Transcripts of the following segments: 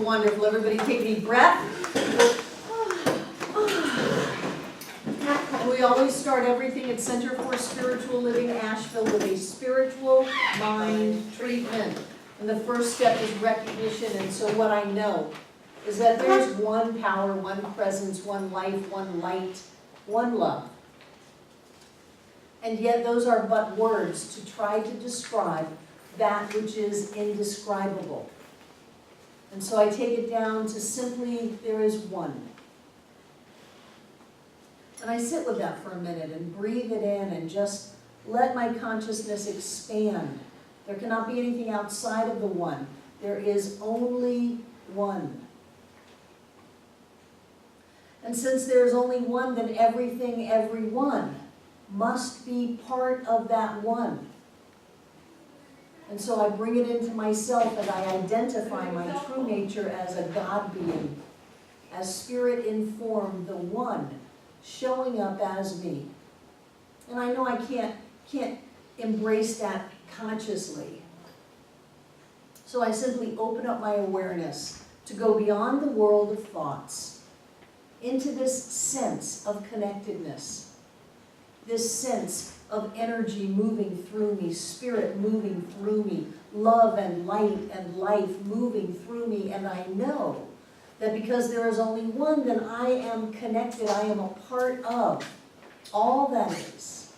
wonderful. Everybody take a deep breath. And we always start everything at Center for Spiritual Living Asheville with a spiritual mind treatment. And the first step is recognition. And so what I know is that there's one power, one presence, one life, one light, one love. And yet those are but words to try to describe that which is indescribable. And so I take it down to simply, there is one. And I sit with that for a minute and breathe it in and just let my consciousness expand. There cannot be anything outside of the one. There is only one. And since there is only one, then everything, everyone must be part of that one. And so I bring it into myself and I identify my true nature as a God being, as spirit informed, the one showing up as me. And I know I can't embrace that consciously. So I simply open up my awareness to go beyond the world of thoughts into this sense of connectedness, this sense of energy moving through me, spirit moving through me, love and light and life moving through me. And I know that because there is only one, then I am connected, I am a part of all that is.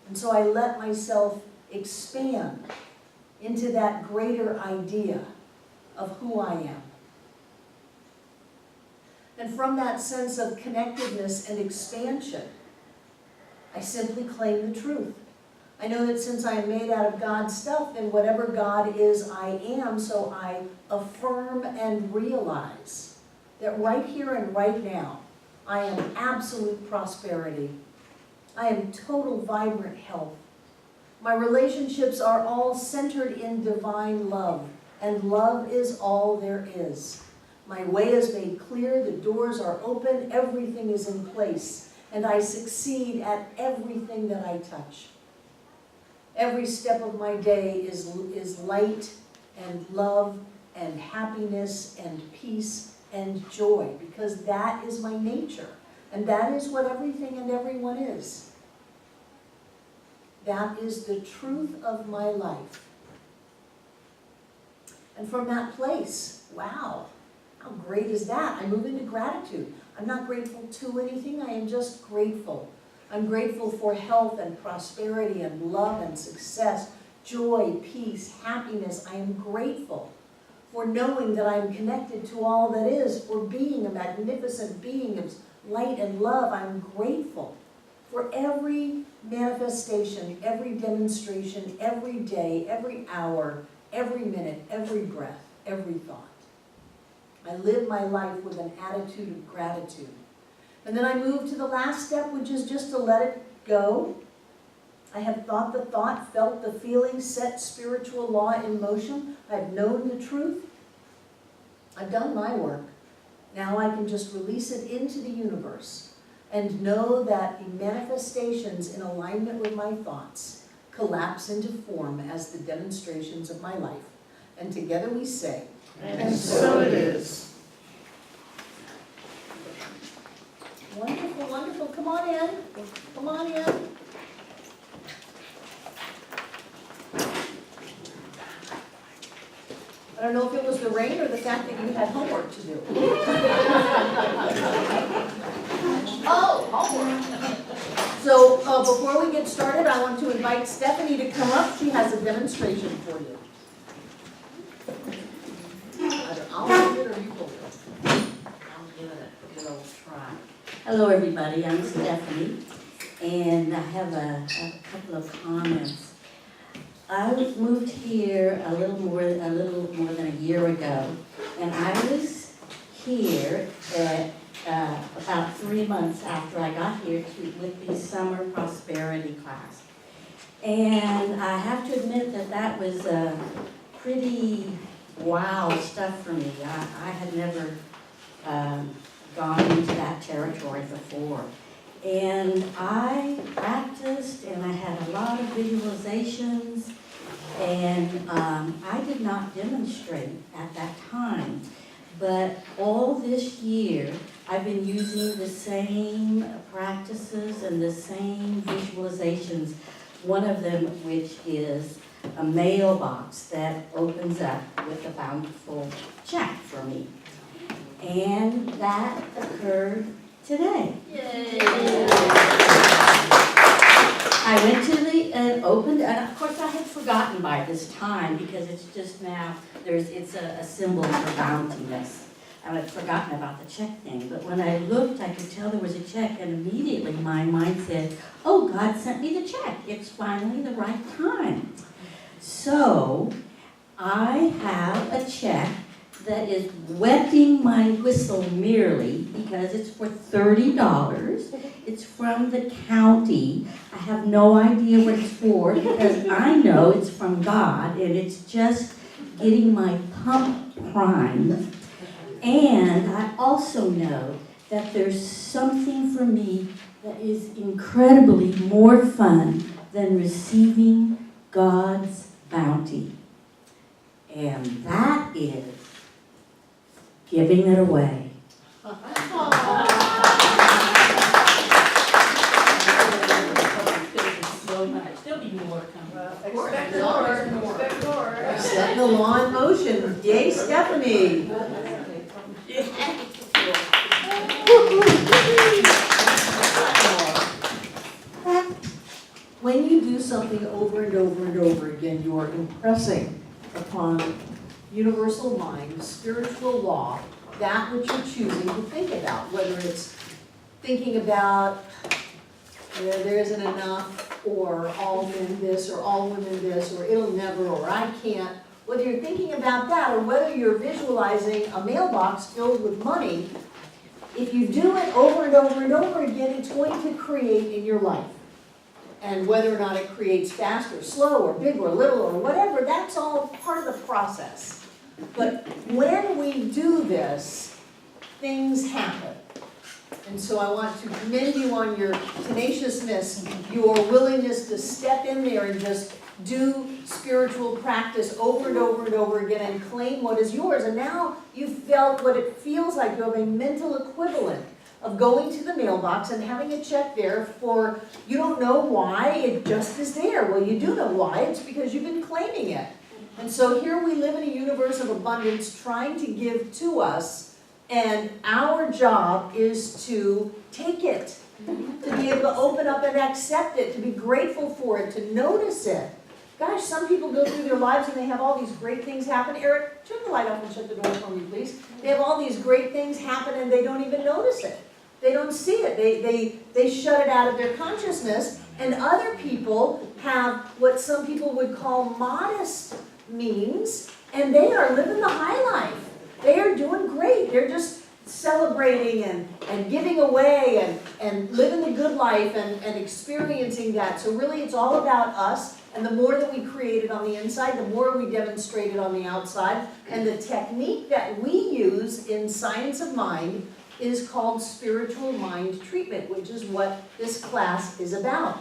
And so I let myself expand into that greater idea of who I am. And from that sense of connectedness and expansion, I simply claim the truth. I know that since I am made out of God's stuff, then whatever God is, I am. So I affirm and realize that right here and right now, I am absolute prosperity. I am total vibrant health. My relationships are all centered in divine love, and love is all there is. My way is made clear, the doors are open, everything is in place, and I succeed at everything that I touch. Every step of my day is light and love and happiness and peace and joy, because that is my nature, and that is what everything and everyone is. That is the truth of my life. And from that place, wow, how great is that? I move into gratitude. I'm not grateful to anything, I am just grateful. I'm grateful for health and prosperity and love and success, joy, peace, happiness. I am grateful for knowing that I'm connected to all that is, for being a magnificent being of light and love. I'm grateful for every manifestation, every demonstration, every day, every hour, every minute, every breath, every thought. I live my life with an attitude of gratitude. And then I move to the last step, which is just to let it go. I have thought the thought, felt the feeling, set spiritual law in motion. I've known the truth. I've done my work. Now I can just release it into the universe and know that the manifestations in alignment with my thoughts collapse into form as the demonstrations of my life. And together we say, and so it is. Wonderful, wonderful. Come on in. Come on in. I don't know if it was the rain or the fact that you had homework to do. Oh, homework. So before we get started, I want to invite Stephanie to come up. She has a demonstration for you. Either I'll do it or you will do it. I'll give it a good old try. Hello, everybody. I'm Stephanie, and I have a couple of comments. I moved here a little more than a year ago, and I was here about 3 months after I got here with the summer prosperity class. And I have to admit that was pretty wow stuff for me. I had never gone into that territory before. And I practiced, and I had a lot of visualizations, and I did not demonstrate at that time. but all this year, I've been using the same practices and the same visualizations. One of them, which is a mailbox that opens up with a bountiful check for me. And that occurred today. Yay! I went to and opened, and of course I had forgotten by this time because it's just now, it's a symbol for bountiness. I had forgotten about the check thing, but when I looked, I could tell there was a check, and immediately my mind said, oh, God sent me the check. It's finally the right time. So I have a check that is wetting my whistle merely because it's for $30. It's from the county. I have no idea what it's for because I know it's from God, and it's just getting my pump primed. And I also know that there's something for me that is incredibly more fun than receiving God's bounty. And that is giving it away. So much. There'll be more coming. Expect more. Setting the law in motion. Yay, Stephanie. When you do something over and over and over again, you are impressing upon universal mind, spiritual law, that which you're choosing to think about, whether it's thinking about there isn't enough, or all men this, or all women this, or it'll never, or I can't. Whether you're thinking about that, or whether you're visualizing a mailbox filled with money, if you do it over and over and over again, it's going to create in your life. And whether or not it creates fast or slow or big or little or whatever, that's all part of the process. But when we do this, things happen. And so I want to commend you on your tenaciousness, your willingness to step in there and just do spiritual practice over and over and over again and claim what is yours. And now you've felt what it feels like. You have a mental equivalent of going to the mailbox and having a check there for, you don't know why, it just is there. Well, you do know why. It's because you've been claiming it. And so here we live in a universe of abundance trying to give to us, and our job is to take it, to be able to open up and accept it, to be grateful for it, to notice it. Gosh, some people go through their lives and they have all these great things happen. Eric, turn the light off and shut the door for me, please. They have all these great things happen and they don't even notice it. They don't see it. They shut it out of their consciousness. And other people have what some people would call modest means, and they are living the high life. They are doing great. They're just celebrating and giving away and living the good life and experiencing that. So really it's all about us. And the more that we create it on the inside, the more we demonstrate it on the outside. And the technique that we use in Science of Mind is called spiritual mind treatment, which is what this class is about.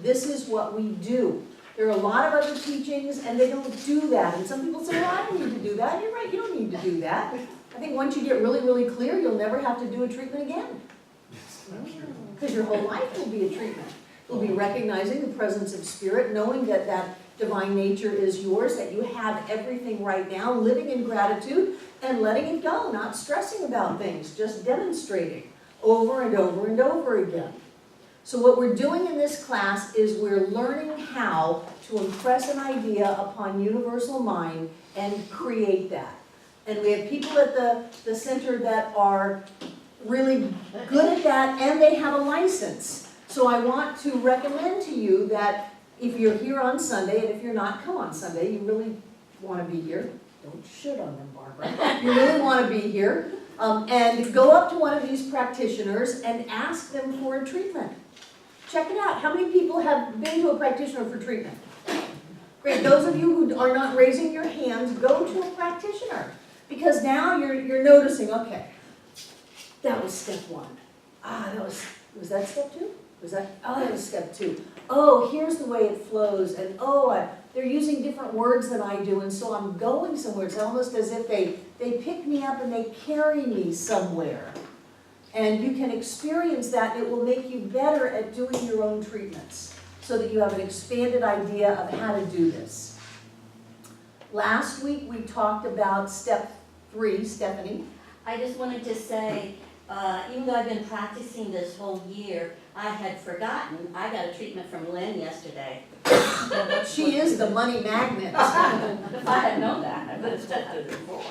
This is what we do. There are a lot of other teachings and they don't do that. And some people say, well, I don't need to do that. You're right, you don't need to do that. I think once you get really, really clear, you'll never have to do a treatment again. Because your whole life will be a treatment. You'll be recognizing the presence of spirit, knowing that that divine nature is yours, that you have everything right now, living in gratitude and letting it go, not stressing about things, just demonstrating over and over and over again. So what we're doing in this class is we're learning how to impress an idea upon universal mind and create that. And we have people at the center that are really good at that, and they have a license. So I want to recommend to you that if you're here on Sunday, and if you're not, come on Sunday, you really want to be here. Don't shit on them, Barbara. You really want to be here. And go up to one of these practitioners and ask them for a treatment. Check it out. How many people have been to a practitioner for treatment? Great. Those of you who are not raising your hands, go to a practitioner. Because now you're noticing, okay, that was step one. Was that step two? That was step two. Oh, here's the way it flows. And they're using different words than I do, and so I'm going somewhere. It's almost as if they they pick me up and they carry me somewhere. And you can experience that, and it will make you better at doing your own treatments, so that you have an expanded idea of how to do this. Last week, we talked about step 3, Stephanie. I just wanted to say, even though I've been practicing this whole year, I had forgotten, I got a treatment from Lynn yesterday. She is the money magnet. If I had known that, I would have stepped it before.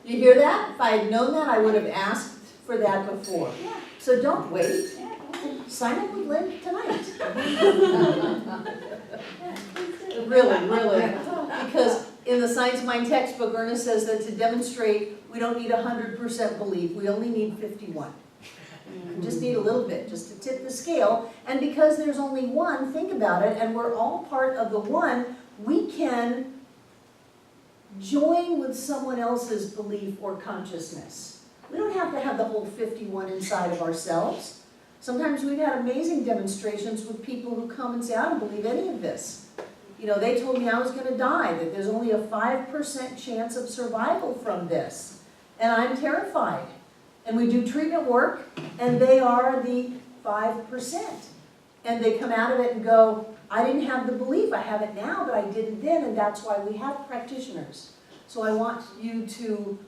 You hear that? If I had known that, I would have asked for that before. Yeah. So don't wait. Yeah, Sign up with Lynn tonight. yeah. Really. Because in the Science Mind textbook, Ernest says that to demonstrate, we don't need 100% belief. We only need 51. We just need a little bit, just to tip the scale. And because there's only one, think about it, and we're all part of the one, we can join with someone else's belief or consciousness. We don't have to have the whole 51 inside of ourselves. Sometimes we've had amazing demonstrations with people who come and say, I don't believe any of this. You know, they told me I was going to die, that there's only a 5% chance of survival from this. And I'm terrified. And we do treatment work, and they are the 5%. And they come out of it and go, I didn't have the belief, I have it now, but I didn't then, and that's why we have practitioners. So I want you to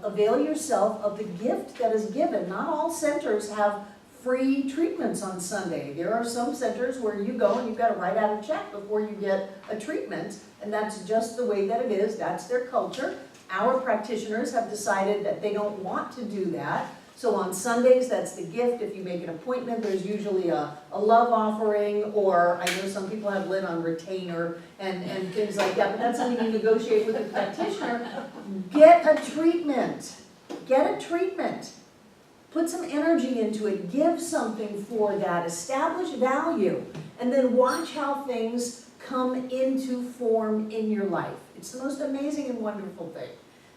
avail yourself of the gift that is given. Not all centers have free treatments on Sunday. There are some centers where you go and you've got to write out a check before you get a treatment, and that's just the way that it is. That's their culture. Our practitioners have decided that they don't want to do that. So on Sundays, that's the gift. If you make an appointment, there's usually a love offering, or I know some people have Lynn on retainer and things like that, but that's something you negotiate with the practitioner. Get a treatment. Get a treatment. Put some energy into it. Give something for that. Establish value. And then watch how things come into form in your life. It's the most amazing and wonderful thing.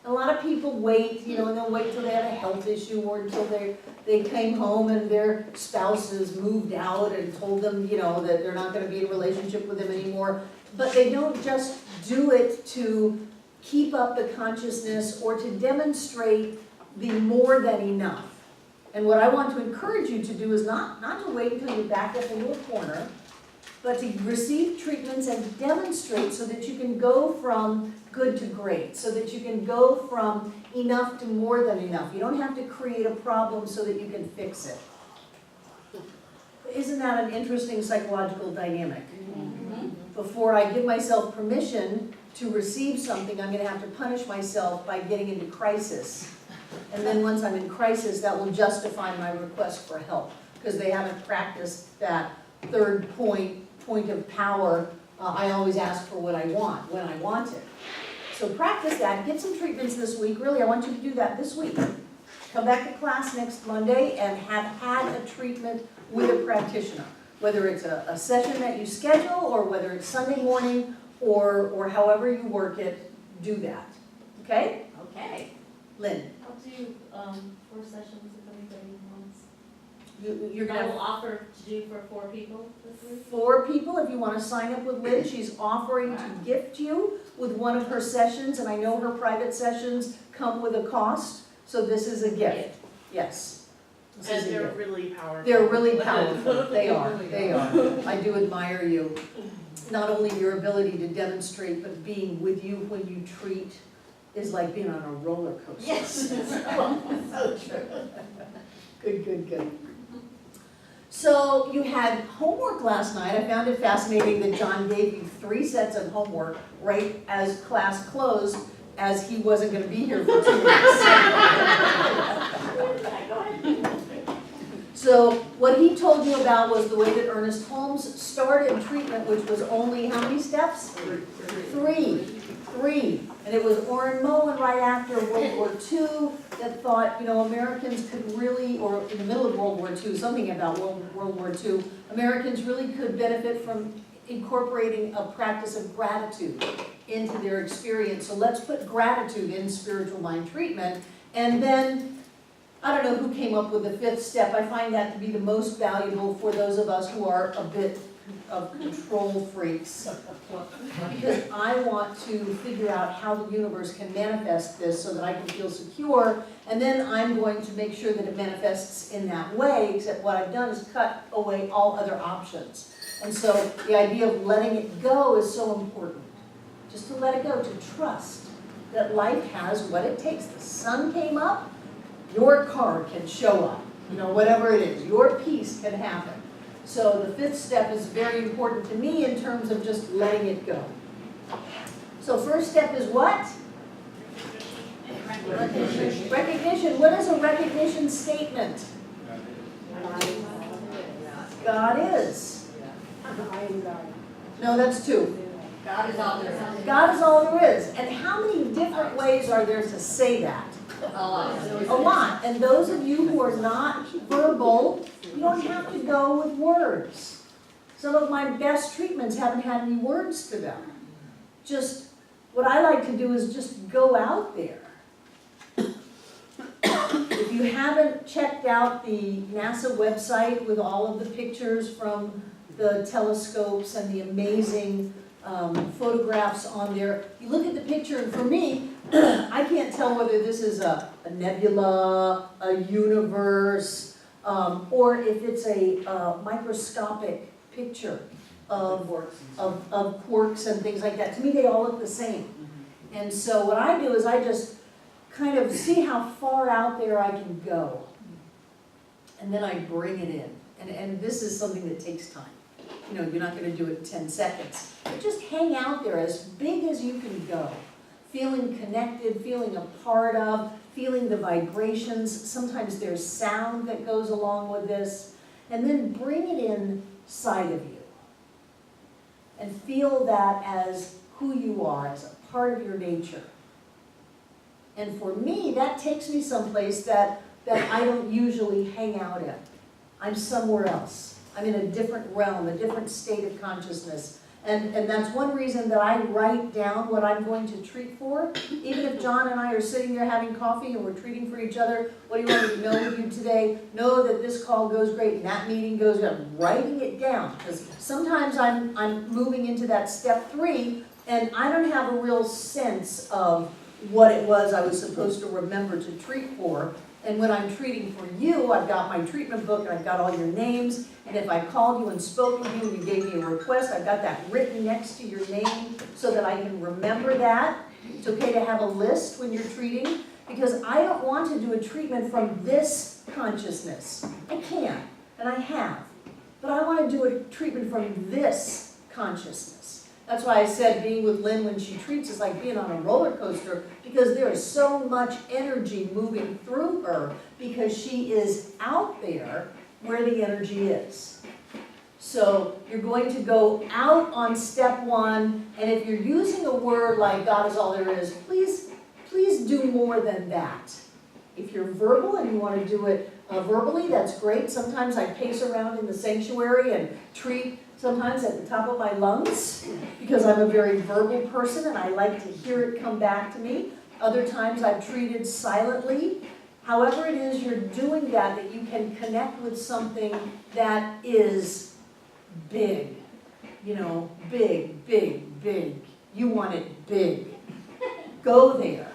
A lot of people wait, you know, and they'll wait till they have a health issue or until they came home and their spouses moved out and told them, you know, that they're not going to be in a relationship with them anymore. But they don't just do it to keep up the consciousness or to demonstrate the more than enough. And what I want to encourage you to do is not to wait until you're backed up into a corner, but to receive treatments and demonstrate so that you can go from good to great, so that you can go from enough to more than enough. You don't have to create a problem so that you can fix it. Isn't that an interesting psychological dynamic? Mm-hmm. Before I give myself permission to receive something, I'm going to have to punish myself by getting into crisis. And then once I'm in crisis, that will justify my request for help, because they haven't practiced that third point of power. I always ask for what I want, when I want it. So practice that. Get some treatments this week. Really, I want you to do that this week. Come back to class next Monday and have had a treatment with a practitioner. Whether it's a session that you schedule, or whether it's Sunday morning, or however you work it, do that. Okay? Okay. Lynn, I'll do 4 sessions if anybody wants. you're going I to will offer to do for 4 people this week. 4 people, if you want to sign up with Lynn. She's offering to gift you with one of her sessions, and I know her private sessions come with a cost, so this is a gift. Yes. This is And a they're gift. really powerful. They're really powerful. They are. They are. I do admire you. Not only your ability to demonstrate, but being with you when you treat is like being on a roller coaster. Yes. So true. Good. So you had homework last night. I found it fascinating that John gave you 3 sets of homework right as class closed, as he wasn't going to be here for 2 weeks. So what he told you about was the way that Ernest Holmes started treatment, which was only how many steps? 3. And it was Orrin Moen right after World War II that thought, you know, Americans could really, or in the middle of World War II, something about World War II, Americans really could benefit from incorporating a practice of gratitude into their experience. So let's put gratitude in spiritual mind treatment. And then, I don't know who came up with the 5th step. I find that to be the most valuable for those of us who are a bit of control freaks. Because I want to figure out how the universe can manifest this so that I can feel secure, and then I'm going to make sure that it manifests in that way, except what I've done is cut away all other options. And so the idea of letting it go is so important. Just to let it go, to trust that life has what it takes. The sun came up, your car can show up. You know, whatever it is, your peace can happen. So the fifth step is very important to me in terms of just letting it go. So first step is what? Recognition. Recognition. What is a recognition statement? God is. No, that's two. God is all there is. God is all there is. And how many different ways are there to say that? A lot. A lot. And those of you who are not verbal, you don't have to go with words. Some of my best treatments haven't had any words to them. Just, what I like to do is just go out there. If you haven't checked out the NASA website with all of the pictures from the telescopes and the amazing photographs on there, you look at the picture, and for me, I can't tell whether this is a nebula, a universe, or if it's a microscopic picture of quarks and things like that. To me, they all look the same. And so what I do is I just kind of see how far out there I can go. And then I bring it in. And this is something that takes time. You know, you're not going to do it in 10 seconds. But just hang out there as big as you can go. Feeling connected, feeling a part of, feeling the vibrations. Sometimes there's sound that goes along with this. And then bring it inside of you. And feel that as who you are, as a part of your nature. And for me, that takes me someplace that I don't usually hang out in. I'm somewhere else. I'm in a different realm, a different state of consciousness. And that's one reason that I write down what I'm going to treat for. Even if John and I are sitting there having coffee and we're treating for each other, what do you want me to know with you today? Know that this call goes great and that meeting goes good. I'm writing it down because sometimes I'm moving into that step 3 and I don't have a real sense of what it was I was supposed to remember to treat for. And when I'm treating for you, I've got my treatment book and I've got all your names. And if I called you and spoke with you and you gave me a request, I've got that written next to your name so that I can remember that. It's okay to have a list when you're treating because I don't want to do a treatment from this consciousness. I can, and I have. But I want to do a treatment from this consciousness. That's why I said being with Lynn when she treats is like being on a roller coaster because there is so much energy moving through her because she is out there where the energy is. So you're going to go out on step 1, and if you're using a word like God is all there is, please do more than that. If you're verbal and you want to do it verbally, that's great. Sometimes I pace around in the sanctuary and treat sometimes at the top of my lungs because I'm a very verbal person and I like to hear it come back to me. Other times I've treated silently. However it is you're doing that you can connect with something that is big. You know, big, big, big. You want it big. Go there.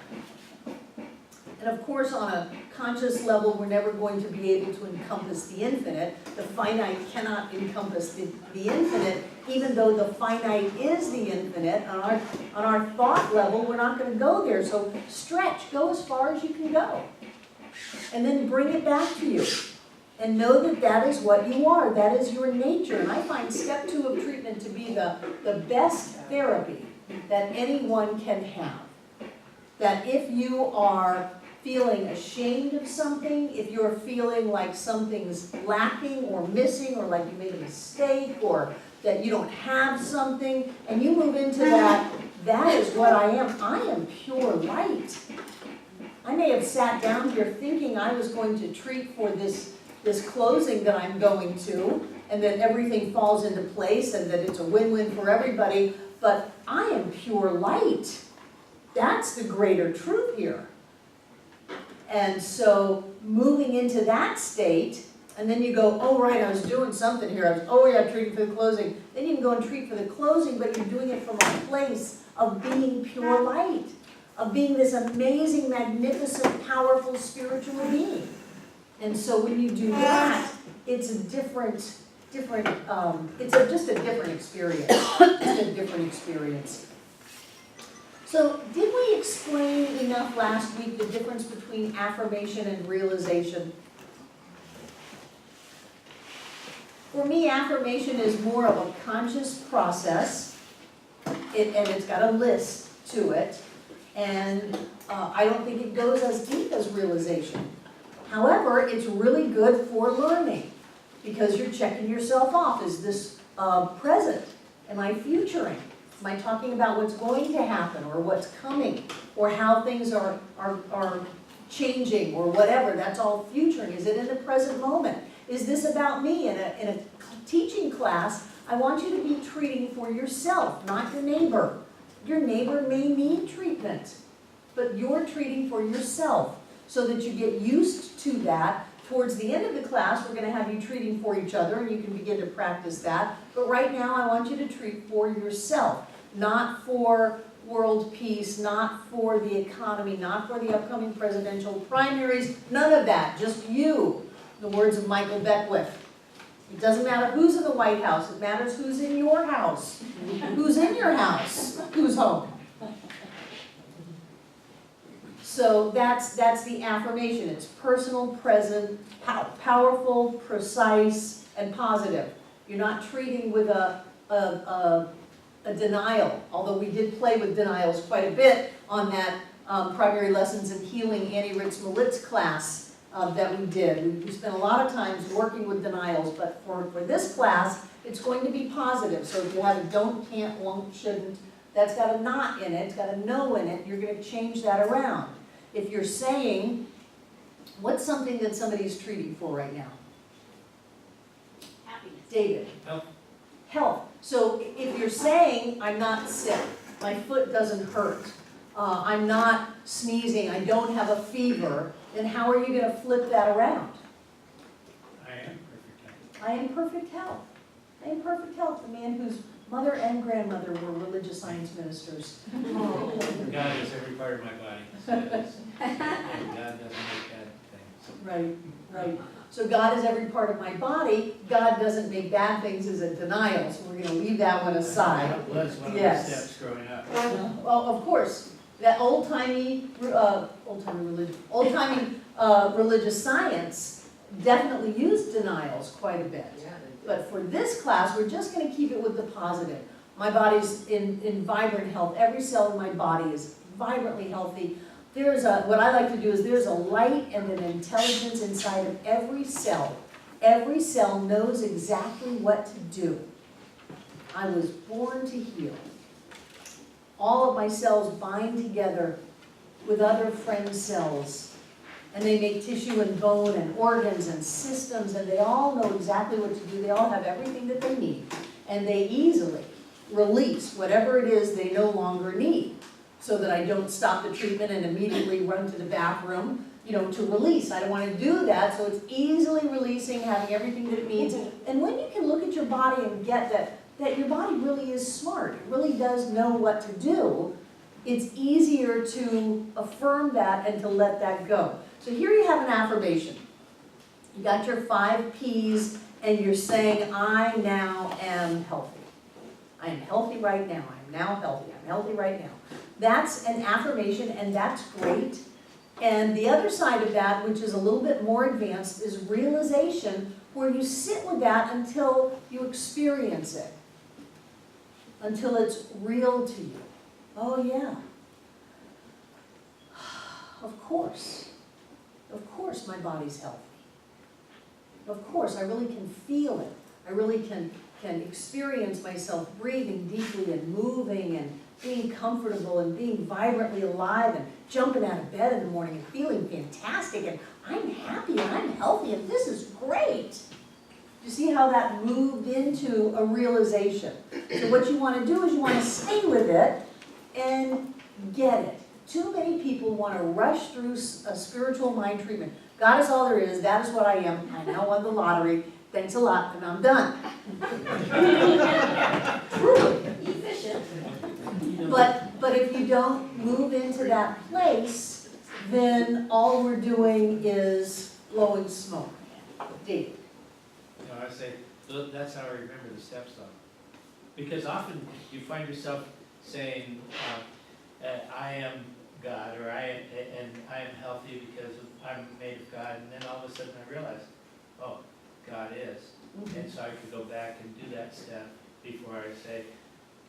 And of course, on a conscious level, we're never going to be able to encompass the infinite. The finite cannot encompass the infinite, even though the finite is the infinite. On our thought level, we're not going to go there. So stretch, go as far as you can go. And then bring it back to you. And know that that is what you are. That is your nature. And I find step 2 of treatment to be the best therapy that anyone can have. That if you are feeling ashamed of something, if you're feeling like something's lacking or missing or like you made a mistake or that you don't have something, and you move into that, that is what I am. I am pure light. I may have sat down here thinking I was going to treat for this closing that I'm going to, and that everything falls into place and that it's a win-win for everybody, but I am pure light. That's the greater truth here. And so moving into that state, And then you go, oh, right, I was doing something here. Oh, yeah, treating for the closing. Then you can go and treat for the closing, but you're doing it from a place of being pure light, of being this amazing, magnificent, powerful spiritual being. And so when you do that, it's a just a different experience. It's a different experience. So did we explain enough last week the difference between affirmation and realization? For me, affirmation is more of a conscious process, and it's got a list to it, and I don't think it goes as deep as realization. However, it's really good for learning, because you're checking yourself off. Is this present? Am I futuring? Am I talking about what's going to happen, or what's coming, or how things are changing, or whatever? That's all futuring. Is it in the present moment? Is this about me? In a teaching class, I want you to be treating for yourself, not your neighbor. Your neighbor may need treatment, but you're treating for yourself so that you get used to that. Towards the end of the class, we're going to have you treating for each other, and you can begin to practice that. But right now, I want you to treat for yourself, not for world peace, not for the economy, not for the upcoming presidential primaries, none of that, just you. The words of Michael Beckwith. It doesn't matter who's in the White House, it matters who's in your house. Who's in your house? Who's home? So that's the affirmation. It's personal, present, powerful, precise, and positive. You're not treating with a denial, although we did play with denials quite a bit on that Primary Lessons in Healing Annie Ritz-Malitz class that we did. We spent a lot of times working with denials, but for this class, it's going to be positive. So if you have a don't, can't, won't, shouldn't, that's got a not in it, it's got a no in it, you're going to change that around. If you're saying, what's something that somebody's treating for right now? Happiness. David? Health. Health. So if you're saying, I'm not sick, my foot doesn't hurt, I'm not sneezing, I don't have a fever, then how are you going to flip that around? I am perfect health. I am perfect health. I am perfect health. The man whose mother and grandmother were religious science ministers. God is every part of my body. So and God doesn't make bad things. Right, right. So God is every part of my body. God doesn't make bad things as a denial, so we're going to leave that one aside. That was one of the Yes. steps growing up. Well, of course, that old-timey religious science definitely used denials quite a bit. But for this class, we're just going to keep it with the positive. My body's in vibrant health. Every cell in my body is vibrantly healthy. What I like to do is there's a light and an intelligence inside of every cell. Every cell knows exactly what to do. I was born to heal. All of my cells bind together with other friend cells, and they make tissue and bone and organs and systems, and they all know exactly what to do. They all have everything that they need, and they easily release whatever it is they no longer need, so that I don't stop the treatment and immediately run to the bathroom, to release. I don't want to do that, so it's easily releasing, having everything that it needs. And when you can look at your body and get that your body really is smart, it really does know what to do, it's easier to affirm that and to let that go. So here you have an affirmation. You got your 5 P's, and you're saying, I now am healthy. I am healthy right now. I'm now healthy. I'm healthy right now. That's an affirmation, and that's great. And the other side of that, which is a little bit more advanced, is realization, where you sit with that until you experience it, until it's real to you. Oh yeah. Of course my body's healthy. Of course, I really can feel it. I really can experience myself breathing deeply and moving and being comfortable and being vibrantly alive and jumping out of bed in the morning and feeling fantastic, and I'm happy and I'm healthy and this is great. You see how that moved into a realization? So what you want to do is you want to stay with it and get it. too many people want to rush through a spiritual mind treatment. God is all there is, that is what I am, I now won the lottery, thanks a lot, and I'm done. Truly. Efficient. But if you don't move into that place, then all we're doing is blowing smoke. Dave? You know, I say, that's how I remember the steps though. Because often you find yourself saying, I am God, or I am healthy because I'm made of God, and then all of a sudden I realize, oh, God is. And so I could go back and do that step before I say,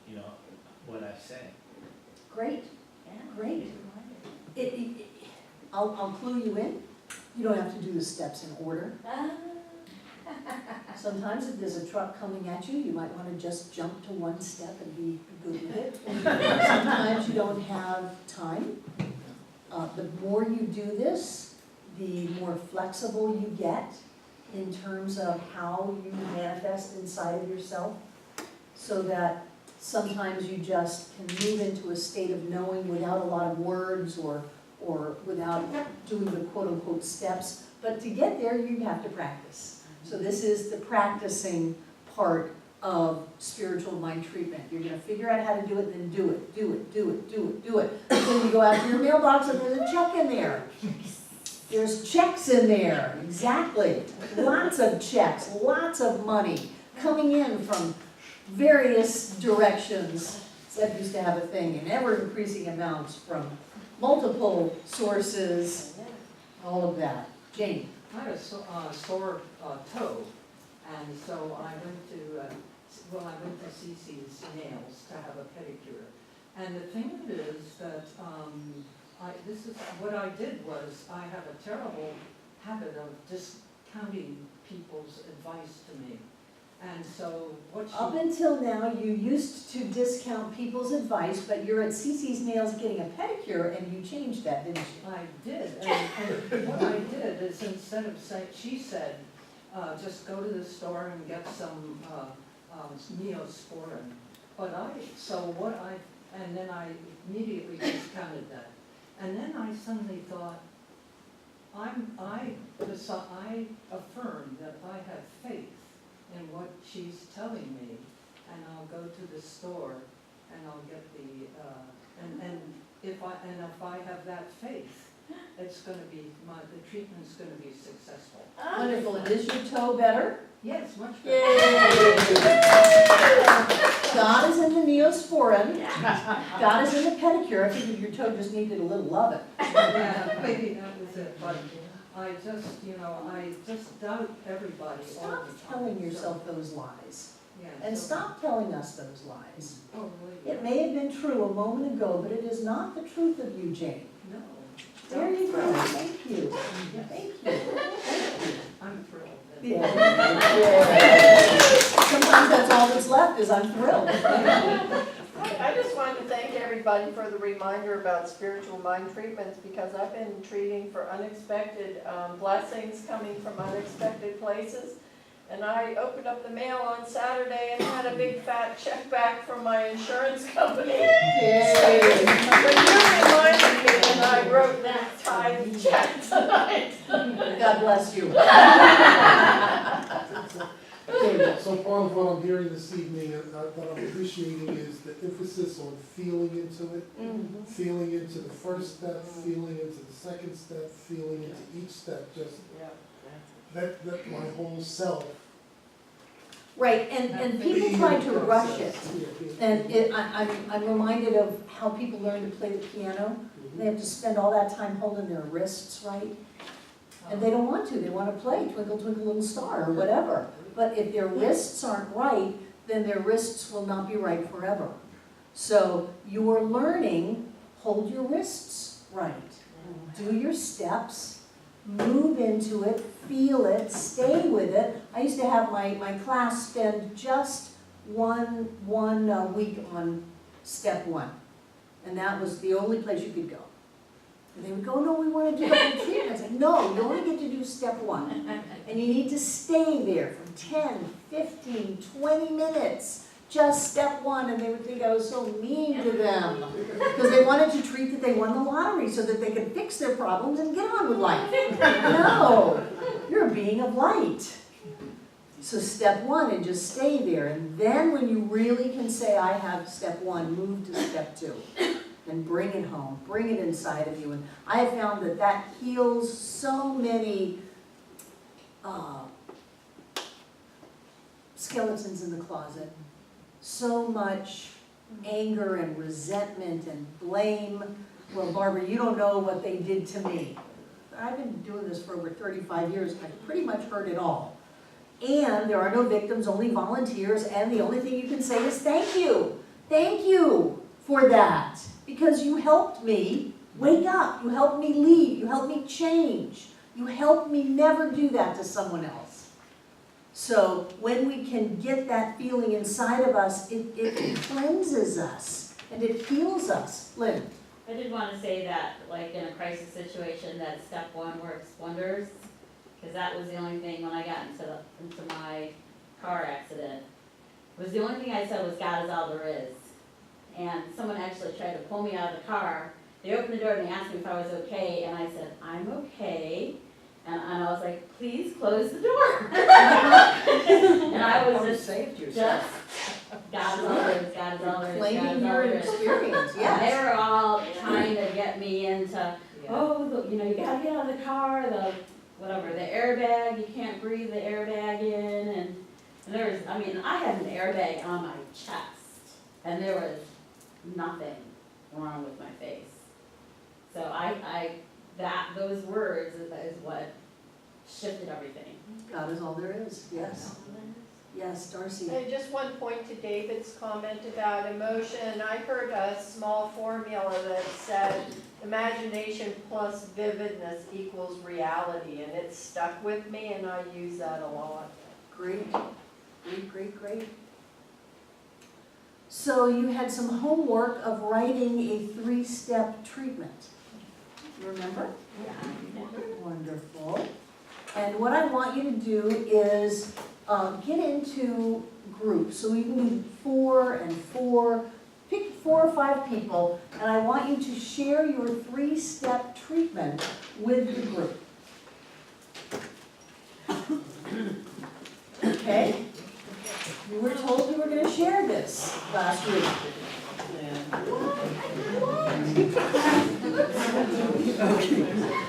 you know, what I say. Great, great. I'll clue you in. You don't have to do the steps in order. Sometimes if there's a truck coming at you, you might want to just jump to one step and be good with it. Sometimes you don't have time. The more you do this, the more flexible you get in terms of how you manifest inside of yourself, so that sometimes you just can move into a state of knowing without a lot of words or without doing the quote-unquote steps. But to get there, you have to practice. So this is the practicing part of spiritual mind treatment. You're going to figure out how to do it, then do it, do it, do it, do it, do it. Then you go out to your mailbox and there's a check in there. There's checks in there, exactly. Lots of checks, lots of money coming in from various directions. Seth used to have a thing in ever-increasing amounts from multiple sources, all of that. Jane? I had a sore toe, and so I went to Cece's Nails to have a pedicure. And the thing is that what I did was I have a terrible habit of discounting people's advice to me. And so what she... Up until now, you used to discount people's advice, but you're at Cece's Nails getting a pedicure, and you changed that, didn't you? I did, and what I did is instead of saying, she said, just go to the store and get some Neosporin. And then I immediately discounted that. And then I suddenly thought, I affirm that I have faith in what she's telling me, and I'll go to the store and I'll get if I have that faith, it's going to be the treatment's going to be successful. Wonderful. And is your toe better? Yes, much Yay! better. God is in the Neosporin. God is in the pedicure. I figured your toe just needed a little loving. Yeah, maybe that was it, but I just doubt everybody all the time. Stop telling yourself those lies. Yeah, And so- stop telling us those lies. Oh, really? It may have been true a moment ago, but it is not the truth of you, Jane. No. There you go. Thank you. Thank you. I'm thrilled. Yeah. Sometimes that's all that's left is I'm thrilled. I just wanted to thank everybody for the reminder about spiritual mind treatments, because I've been treating for unexpected blessings coming from unexpected places. And I opened up the mail on Saturday and had a big fat check back from my insurance company. Yay. But you reminded me, and I wrote that tiny check tonight. God bless you. So part of what I'm hearing this evening, and that I'm appreciating, is the emphasis on feeling into it, feeling into the first step, feeling into the second step, feeling into each step, just let my whole self. Right, and people try to rush it. And I'm reminded of how people learn to play the piano. They have to spend all that time holding their wrists right. And they don't want to. They want to play Twinkle, Twinkle, Little Star or whatever. But if their wrists aren't right, then their wrists will not be right forever. So you're learning, hold your wrists right. Do your steps, move into it, feel it, stay with it. I used to have my class spend just one week on step one. And that was the only place you could go. And they would go, no, we want to do the whole treatment. I said, no, you only get to do step one. And you need to stay there for 10, 15, 20 minutes. just step one, and they would think I was so mean to them. Because they wanted to treat that they won the lottery so that they could fix their problems and get on with life. No, you're a being of light. So step one, and just stay there. And then when you really can say, I have step one, move to step two. And bring it home, bring it inside of you. And I have found that that heals so many skeletons in the closet. So much anger and resentment and blame. Well, Barbara, you don't know what they did to me. I've been doing this for over 35 years. I've pretty much heard it all. And there are no victims, only volunteers, and the only thing you can say is thank you. Thank you for that. Because you helped me wake up. You helped me leave. You helped me change. You helped me never do that to someone else. So when we can get that feeling inside of us, it cleanses us and it heals us. Lynn? I did want to say that, like in a crisis situation, that step one works wonders, because that was the only thing when I got into my car accident. It was the only thing I said was, God is all there is. And someone actually tried to pull me out of the car. They opened the door and they asked me if I was okay, and I said, I'm okay. And I was like, please close the door. And I was just, saved yourself. God is all there is, God is all there is, God Claiming is all your there is. experience, And yes. they were all trying to get me into, you gotta get out of the car, the airbag, you can't breathe the airbag in, and there was, I had an airbag on my chest, and there was nothing wrong with my face. So those words is what shifted everything. God is all there is, yes. Yes, Darcy. And just one point to David's comment about emotion. I heard a small formula that said imagination plus vividness equals reality, and it stuck with me, and I use that a lot. Great, great. So you had some homework of writing a 3-step treatment. You remember? Yeah. Wonderful. And what I want you to do is get into groups. So you can do 4 and 4. Pick 4 or 5 people, and I want you to share your 3-step treatment with the group. Okay? You were told you were going to share this last week.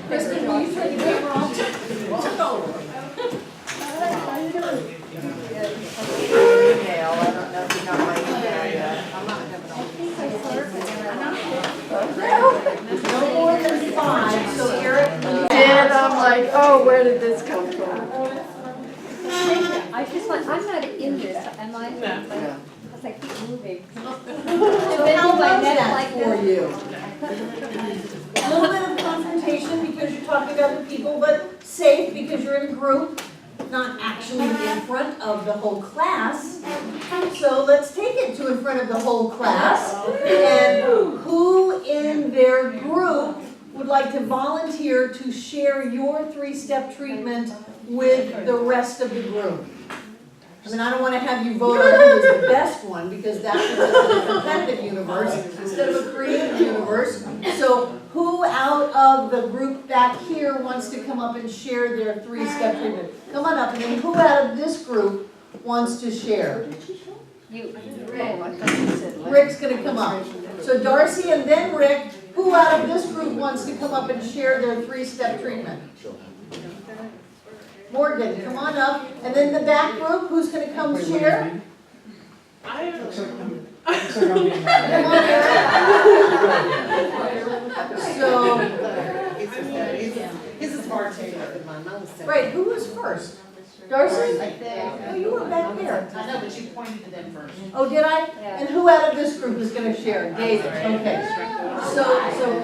Kristen, will you turn the camera off? Took over. How you doing? Email, I don't know if you got my email yet. I'm not having all No more than 5, so Eric, will you And I'm like, oh, where did this come from? I just want, I'm not in this, am I? Yeah. Because I keep moving. So how was that for you? A little bit of confrontation because you're talking to other people, but safe because you're in a group, not actually in front of the whole class. So let's take it to in front of the whole class. And who in their group would like to volunteer to share your 3-step treatment with the rest of the group? I mean, I don't want to have you vote on who is the best one, because that is a competitive universe instead of a creative universe. So who out of the group back here wants to come up and share their 3-step treatment? Come on up, and then who out of this group wants to share? Rick's going to come up. So Darcy and then Rick, who out of this group wants to come up and share their 3-step treatment? Morgan, come on up. And then the back group, who's going to come share? Come on, Eric. So, His is far taller than mine. Mine was 7. right, who was first? Darcy? Oh, you were back there. I know, but you pointed to them first. Oh, did I? And who out of this group is going to share? David, okay. So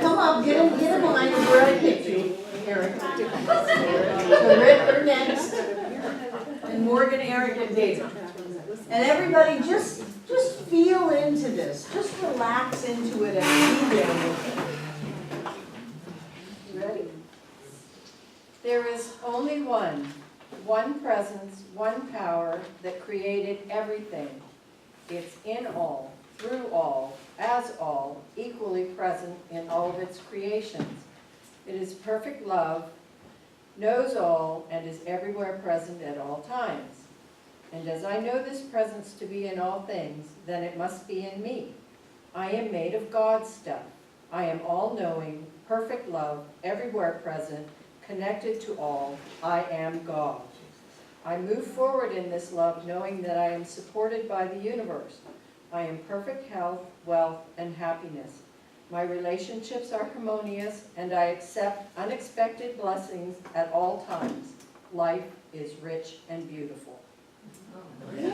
come up, get in line of where I picked you, Eric. So Rick, you're next. And Morgan, Eric, and David. And everybody just feel into this. Just relax into it and be there with it. You ready? There is only one presence, one power that created everything. It's in all, through all, as all, equally present in all of its creations. It is perfect love, knows all, and is everywhere present at all times. And as I know this presence to be in all things, then it must be in me. I am made of God's stuff. I am all-knowing, perfect love, everywhere present, connected to all. I am God. I move forward in this love knowing that I am supported by the universe. I am perfect health, wealth, and happiness. My relationships are harmonious, and I accept unexpected blessings at all times. Life is rich and beautiful. And it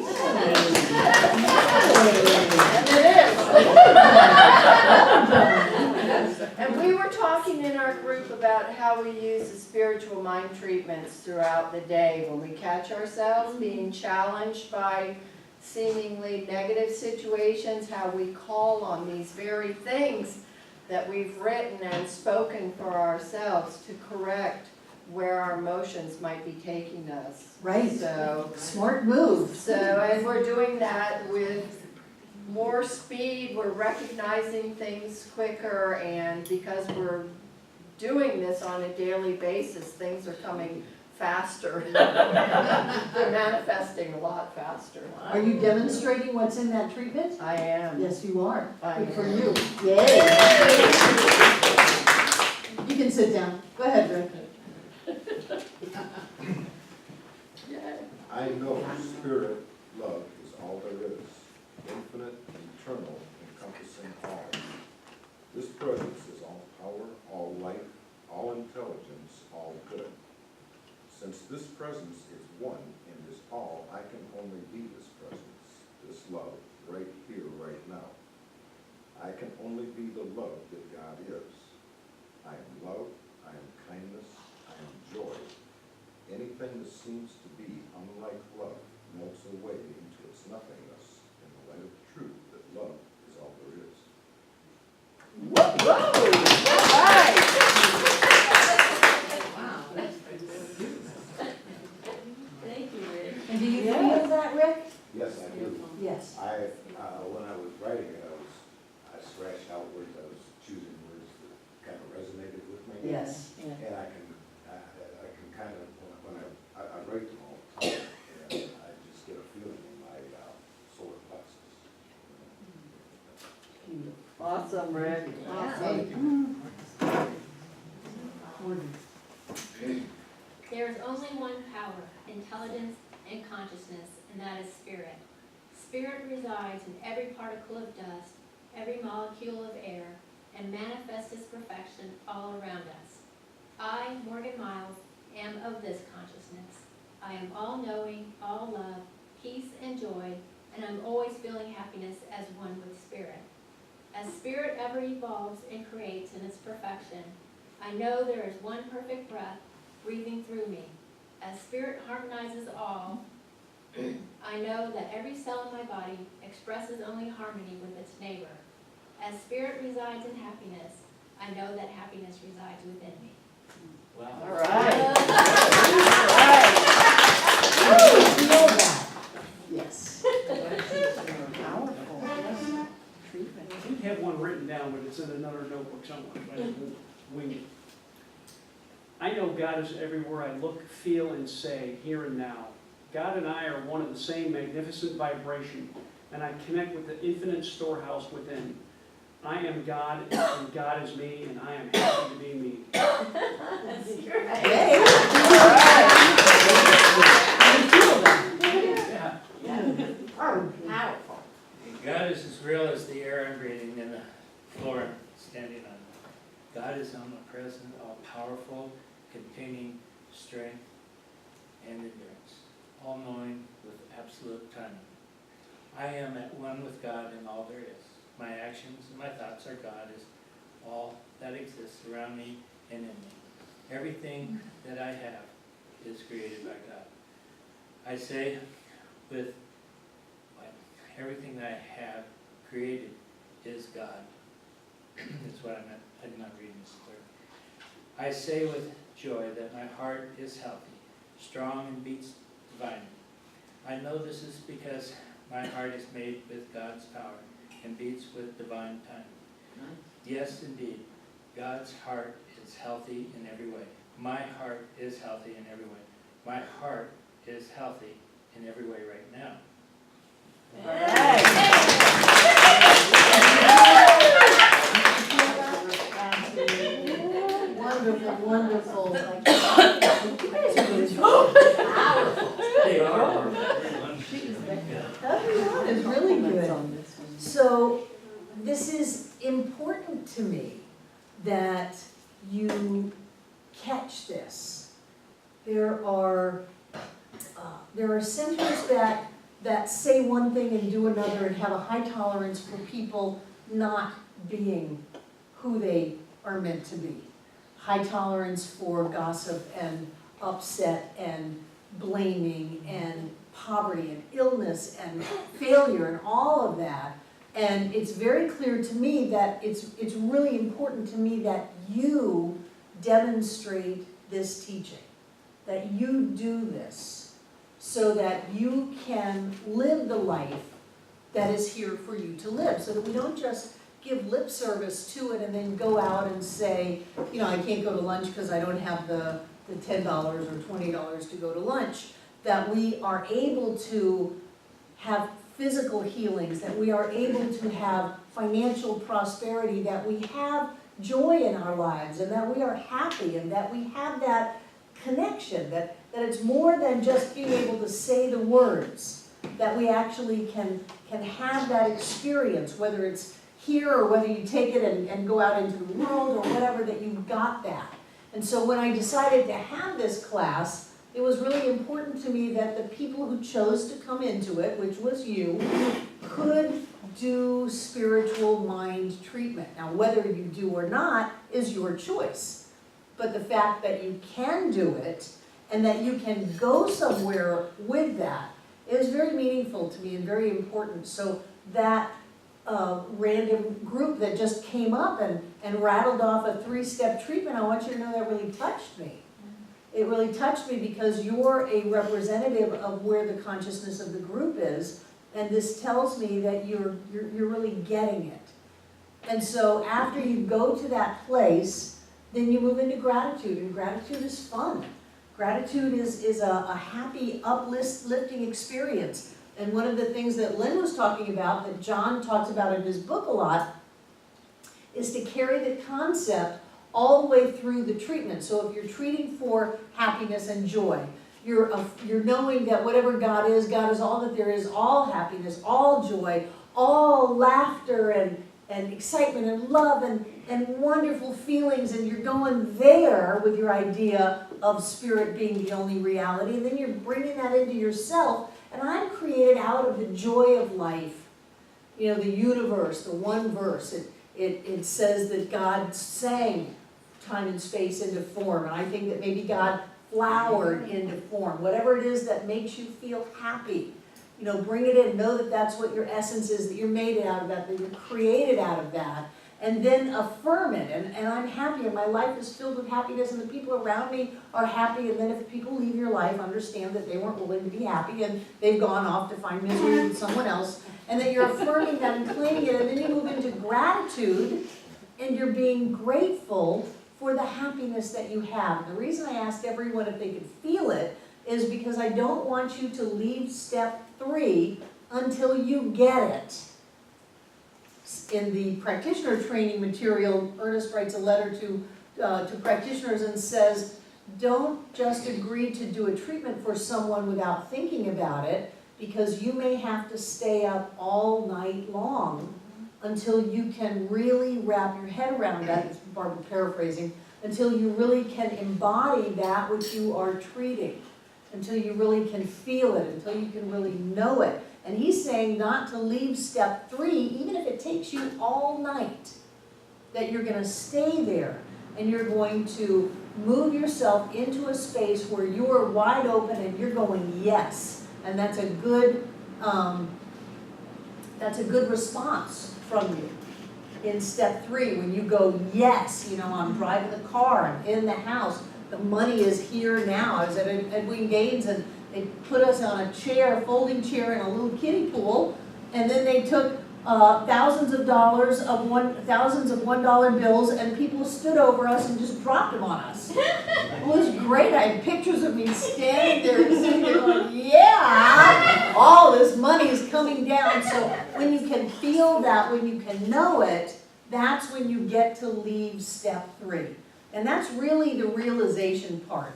is. And we were talking in our group about how we use the spiritual mind treatments throughout the day when we catch ourselves being challenged by seemingly negative situations, how we call on these very things that we've written and spoken for ourselves to correct where our emotions might be taking us. Right. So, Smart move. and we're doing that with more speed, we're recognizing things quicker, and because we're doing this on a daily basis, things are coming faster. They're manifesting a lot faster. Are you demonstrating what's in that treatment? I am. Yes, you are. I Good for am. you. Yay. You can sit down. Go ahead, Rick. I know spirit love is all there is, infinite, eternal, encompassing all. This presence is all power, all life, all intelligence, all good. Since this presence is one and is all, I can only be this presence, this love, right here, right now. I can only be the love that God is. I am love, I am kindness, I am joy. Anything that seems to be unlike love melts away into its nothingness in the light of the truth that love is all there is. Whoa! All right. Wow, that's Thank you, Rick. And do you feel that, Rick? Yes, I do. Yes. When I was writing it, I scratched out words. I was choosing words that kind of resonated with me. Yes. And I can kind of, when I write them all the time, and I just get a feeling in my solar plexus. Awesome, Rick. Awesome. There is only one power, intelligence, and consciousness, and that is spirit. Spirit resides in every particle of dust, every molecule of air, and manifests its perfection all around us. I, Morgan Miles, am of this consciousness. I am all-knowing, all love, peace, and joy, and I'm always feeling happiness as one with spirit. As spirit ever evolves and creates in its perfection, I know there is one perfect breath breathing through me. As spirit harmonizes all, I know that every cell in my body expresses only harmony with its neighbor. As spirit resides in happiness, I know that happiness resides within me. Wow. All right. Feel that. Yes. Powerful. I did have one written down, but it's in another notebook somewhere, so I didn't wing it. I know God is everywhere I look, feel, and say, here and now. God and I are one of the same magnificent vibration, and I connect with the infinite storehouse within. I am God, and God is me, and I am happy to be me. That's great. Hey. Yeah. Powerful. God is as real as the air I'm breathing and the floor I'm standing on. God is omnipresent, all-powerful, containing strength and endurance, all-knowing with absolute timing. I am at one with God in all there is. My actions and my thoughts are God is all that exists around me and in me. Everything that I have is created by God. I say with everything that I have created is God. That's what I meant. I'm not reading this clear. I say with joy that my heart is healthy, strong, and beats divinely. I know this is because My heart is made with God's power and beats with divine timing. Yes, indeed, God's heart is healthy in every way. My heart is healthy in every way. My heart is healthy in every way right now. Wonderful, wonderful. They are. Everyone is really good. So this is important to me that you catch this. There are centers that say one thing and do another and have a high tolerance for people not being who they are meant to be. High tolerance for gossip and upset and blaming and poverty and illness and failure and all of that. And it's very clear to me that it's really important to me that you demonstrate this teaching, that you do this so that you can live the life that is here for you to live, so that we don't just give lip service to it and then go out and say, you know, I can't go to lunch because I don't have the $10 or $20 to go to lunch. That we are able to have physical healings, that we are able to have financial prosperity, that we have joy in our lives, and that we are happy, and that we have that connection, that it's more than just being able to say the words, that we actually can have that experience, whether it's here or whether you take it and go out into the world or whatever, that you've got that. And so when I decided to have this class, it was really important to me that the people who chose to come into it, which was you, could do spiritual mind treatment. Now, whether you do or not is your choice. But the fact that you can do it and that you can go somewhere with that is very meaningful to me and very important. So that random group that just came up and rattled off a 3-step treatment, I want you to know that really touched me. It really touched me because you're a representative of where the consciousness of the group is, and this tells me that you're really getting it. And so after you go to that place, then you move into gratitude, and gratitude is fun. Gratitude is a happy, uplifting experience. And one of the things that Lynn was talking about, that John talks about in his book a lot, is to carry the concept all the way through the treatment. So if you're treating for happiness and joy, you're knowing that whatever God is all that there is, all happiness, all joy, all laughter and excitement and love and wonderful feelings, and you're going there with your idea of spirit being the only reality, and then you're bringing that into yourself. And I'm created out of the joy of life. You know, the universe, the one verse, it says that God sang time and space into form. And I think that maybe God flowered into form. Whatever it is that makes you feel happy, you know, bring it in. Know that that's what your essence is, that you're made out of that you're created out of that. And then affirm it. And I'm happy, and my life is filled with happiness, and the people around me are happy. And then if people leave your life, understand that they weren't willing to be happy, and they've gone off to find misery with someone else. And that you're affirming that and claiming it. And then you move into gratitude, and you're being grateful for the happiness that you have. And the reason I asked everyone if they could feel it is because I don't want you to leave step 3 until you get it. In the practitioner training material, Ernest writes a letter to practitioners and says, don't just agree to do a treatment for someone without thinking about it, because you may have to stay up all night long until you can really wrap your head around that. It's Barbara paraphrasing, until you really can embody that which you are treating, until you really can feel it, until you can really know it. And he's saying not to leave step 3, even if it takes you all night, that you're going to stay there and you're going to move yourself into a space where you are wide open and you're going yes. And that's a good response from you. In step 3, when you go yes, you know, I'm driving the car, I'm in the house, the money is here now. I was at Edwin Gaines, and They put us on a chair, a folding chair in a little kiddie pool, and then they took thousands of $1 bills, and people stood over us and just dropped them on us. It was great. I had pictures of me standing there and sitting there going, yeah, all this money is coming down. So when you can feel that, when you can know it, that's when you get to leave step 3. And that's really the realization part.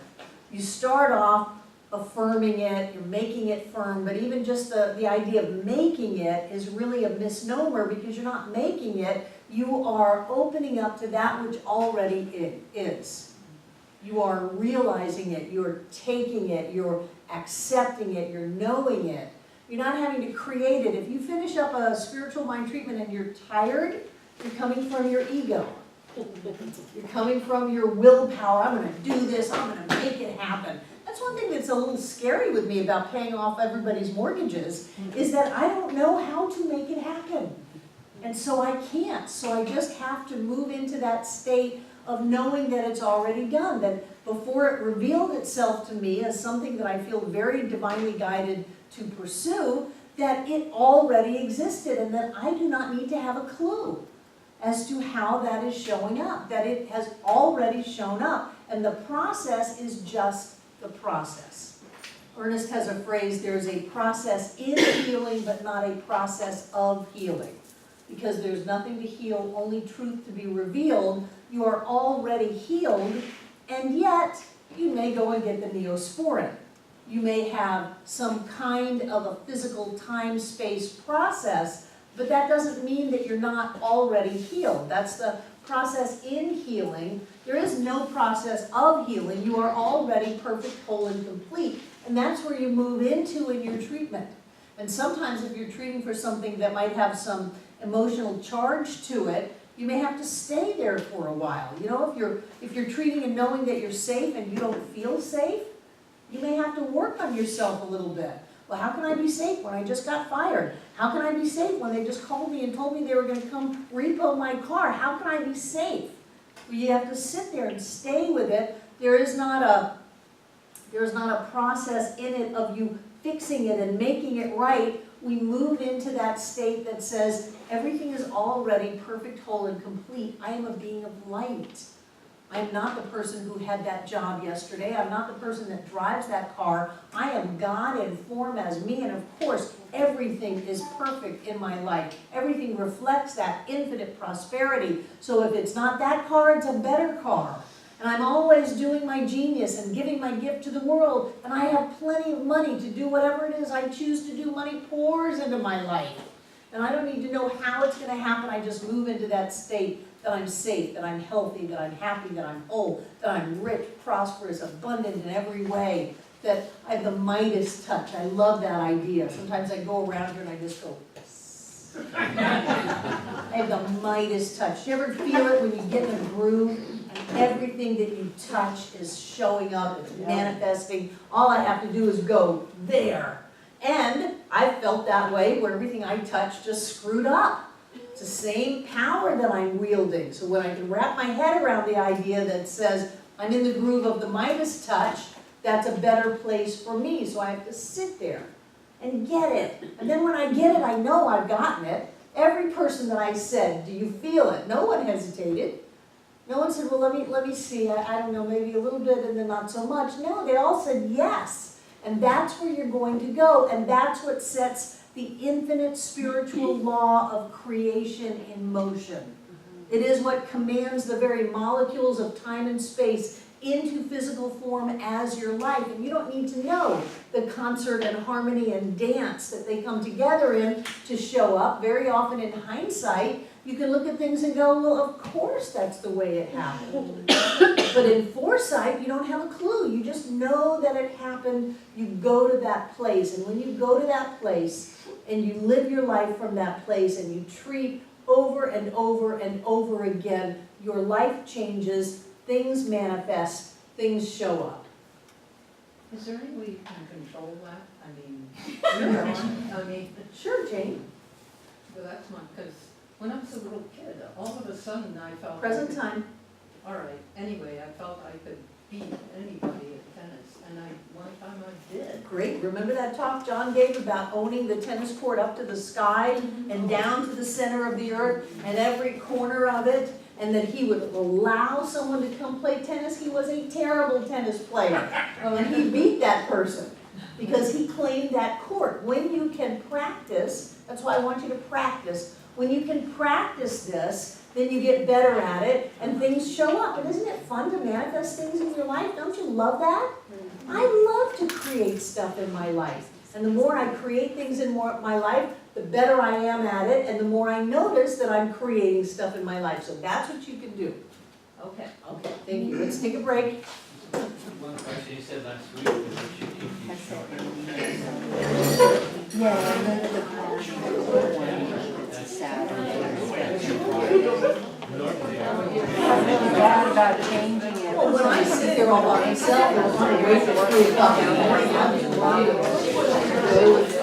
You start off affirming it, you're making it firm, but even just the idea of making it is really a misnomer, because you're not making it, you are opening up to that which already it is. You are realizing it, you're taking it, you're accepting it, you're knowing it. You're not having to create it. If you finish up a spiritual mind treatment and you're tired, you're coming from your ego. You're coming from your willpower. I'm going to do this, I'm going to make it happen. That's one thing that's a little scary with me about paying off everybody's mortgages, is that I don't know how to make it happen. And so I can't. So I just have to move into that state of knowing that it's already done, that before it revealed itself to me as something that I feel very divinely guided to pursue, that it already existed and that I do not need to have a clue as to how that is showing up, that it has already shown up. And the process is just the process. Ernest has a phrase, there's a process in healing, but not a process of healing. Because there's nothing to heal, only truth to be revealed. You are already healed, and yet you may go and get the neosporin. You may have some kind of a physical time-space process, but that doesn't mean that you're not already healed. That's the process in healing. There is no process of healing. You are already perfect, whole, and complete. And that's where you move into in your treatment. And sometimes if you're treating for something that might have some emotional charge to it, you may have to stay there for a while. You know, if you're treating and knowing that you're safe and you don't feel safe, you may have to work on yourself a little bit. Well, how can I be safe when I just got fired? How can I be safe when they just called me and told me they were going to come repo my car? How can I be safe? Well, you have to sit there and stay with it. There is not a process in it of you fixing it and making it right. We move into that state that says everything is already perfect, whole, and complete. I am a being of light. I am not the person who had that job yesterday. I'm not the person that drives that car. I am God in form as me, and of course, everything is perfect in my life. Everything reflects that infinite prosperity. So if it's not that car, it's a better car. And I'm always doing my genius and giving my gift to the world, and I have plenty of money to do whatever it is I choose to do. Money pours into my life. And I don't need to know how it's going to happen. I just move into that state that I'm safe, that I'm healthy, that I'm happy, that I'm whole, that I'm rich, prosperous, abundant in every way, that I have the Midas touch. I love that idea. Sometimes I go around here and I just go, yes. I have the Midas touch. Do you ever feel it when you get in a groove and everything that you touch is showing up, it's manifesting? All I have to do is go there. And I've felt that way where everything I touch just screwed up. It's the same power that I'm wielding. So when I can wrap my head around the idea that says, I'm in the groove of the Midas touch, that's a better place for me. So I have to sit there and get it. And then when I get it, I know I've gotten it. Every person that I said, do you feel it? No one hesitated. No one said, well, let me see. I don't know, maybe a little bit and then not so much. No, they all said yes. And that's where you're going to go. And that's what sets the infinite spiritual law of creation in motion. It is what commands the very molecules of time and space into physical form as your life. And you don't need to know the concert and harmony and dance that they come together in to show up. Very often in hindsight, you can look at things and go, well, of course that's the way it happened. But in foresight, you don't have a clue. You just know that it happened. You go to that place. And when you go to that place and you live your life from that place and you treat over and over and over again, your life changes, things manifest, things show up. Is there any way you can control that? Sure, Jane. Well, that's one, because when I was a little kid, all of a sudden I felt. Present time. All right, anyway, I felt I could beat anybody at tennis, and one time I did. great. Remember that talk John gave about owning the tennis court up to the sky and down to the center of the earth and every corner of it? And that he would allow someone to come play tennis. He was a terrible tennis player. And he beat that person because he claimed that court. When you can practice, that's why I want you to practice. When you can practice this, then you get better at it and things show up. And isn't it fun to manifest things in your life? Don't you love that? I love to create stuff in my life. And the more I create things in my life, the better I am at it, and the more I notice that I'm creating stuff in my life. So that's what you can do. Okay, thank you. Let's take a break. One question you said last week was that you keep these short. Yeah, and then the Saturday. Bad about changing it. Well, when I sit there all by myself, I'm trying to wait for 3 o'clock in the morning.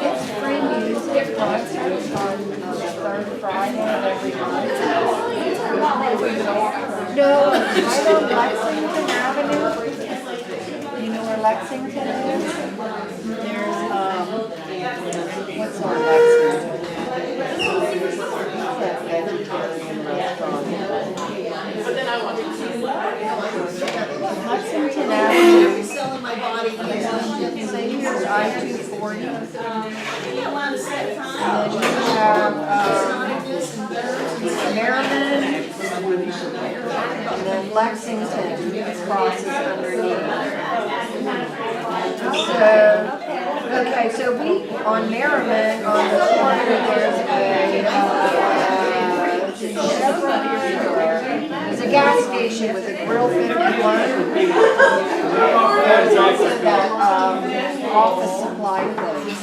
It's free music concerts on the third Friday of every month. No, right on Lexington Avenue. You know where Lexington is? There's, what's on Lexington? That vegetarian restaurant. Lexington Avenue. Selling my body. Say here's I-240. You don't want to set time. And then you have, Merriman, and then Lexington crosses underneath. So, okay, so we, on Merriman, on the corner, there's a gas station with a Grill 51. There's also that, office supply place.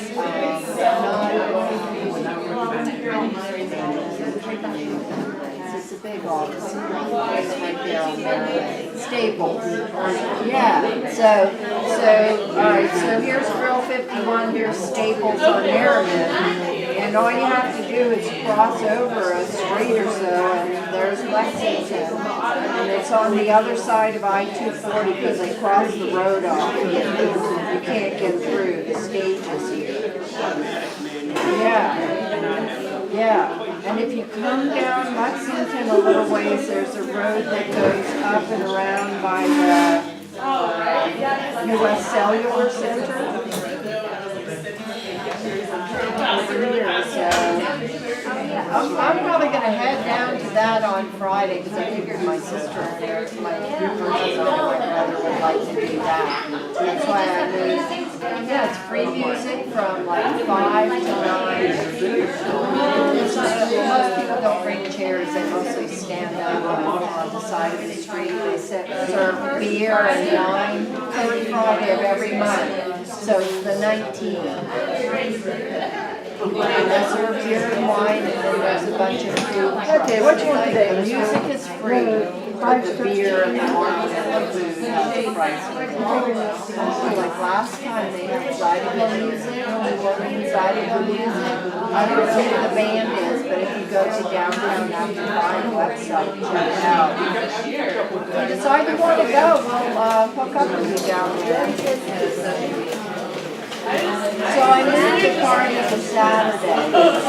It's a big office. Right there on Merriman. Staples. Yeah. So, all right. So here's Grill 51. Here's Staples on Merriman. And all you have to do is cross over a street or so, and there's Lexington. And it's on the other side of I-240 because they cross the road off. You can't get through. The stage is here. Yeah. And if you come down Lexington a little ways, there's a road that goes up and around by the U.S. Cellular Center. I'm probably going to head down to that on Friday because I figured my sister and my brother would like to do that. That's why I moved. Yeah, it's free music from like 5 to 9. Most people don't bring chairs, they mostly stand up on the side of the street. They serve beer and wine, third Friday of every month. So it's the 19th. They serve beer and wine, and then there's a bunch of food trucks. Okay, what you want today? Music is free, but the beer and the wine and the food have the price. Like last time, they had Zydeco music, Zydeco music. I don't know who the band is, but if you go to Downtown After 5 website, check it out. If you decide you want to go, we'll hook up with you down there. So I moved the party to Saturday,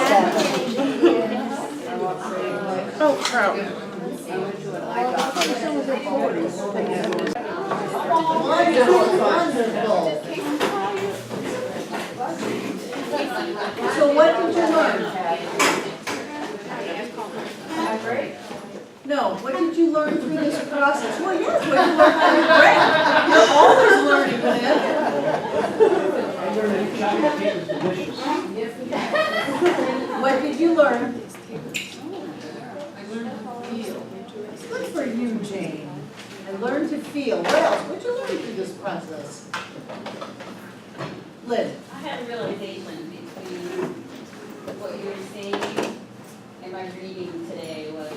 7. Oh, crap. Wonderful. So what did you learn? No, what did you learn through this process? Well, yes, what did you learn? Great. You're always learning, Lynn. I learned that chocolate cake is delicious. What did you learn? I learned to feel. Good for you, Jane. I learned to feel. What else? What did you learn through this process? Lynn. I had a realization between what you were saying and my reading today was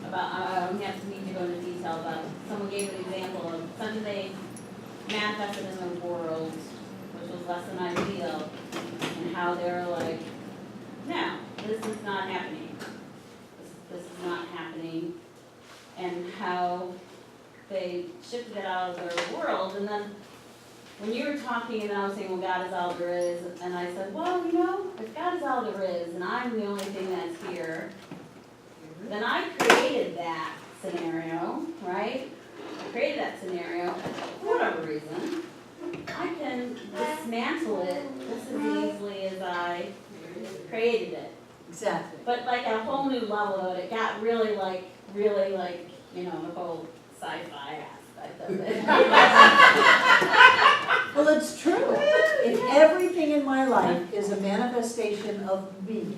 about, I don't have to need to go into detail, but someone gave an example of something they manifested in the world, which was less than ideal, and how they're like, no, this is not happening. This is not happening. And how they shifted it out of their world, and then when you were talking and I was saying, well, God is all there is, and I said, well, you know, if God is all there is, and I'm the only thing that's here, then I created that scenario, right? I created that scenario, for whatever reason. I can dismantle it just as easily as I created it. Exactly. But like at a whole new level of it, it got really like, you know, the whole sci-fi aspect of it. Well, it's true. If everything in my life is a manifestation of me,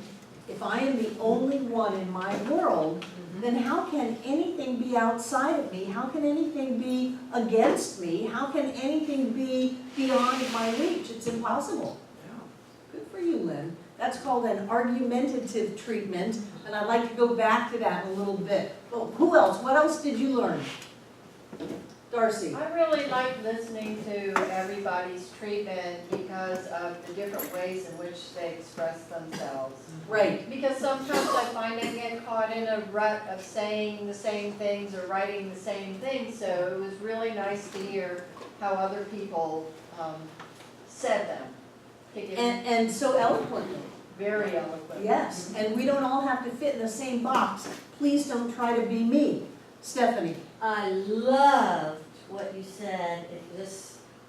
if I am the only one in my world, then how can anything be outside of me? How can anything be against me? How can anything be beyond my reach? It's impossible. Good for you, Lynn. That's called an argumentative treatment, and I'd like to go back to that in a little bit. Well, who else? What else did you learn? Darcy. I really like listening to everybody's treatment because of the different ways in which they express themselves. Right. Because sometimes I find I get caught in a rut of saying the same things or writing the same things, so it was really nice to hear how other people said them. And so eloquently. Very eloquent. Yes, and we don't all have to fit in the same box. Please don't try to be me. Stephanie. I loved what you said,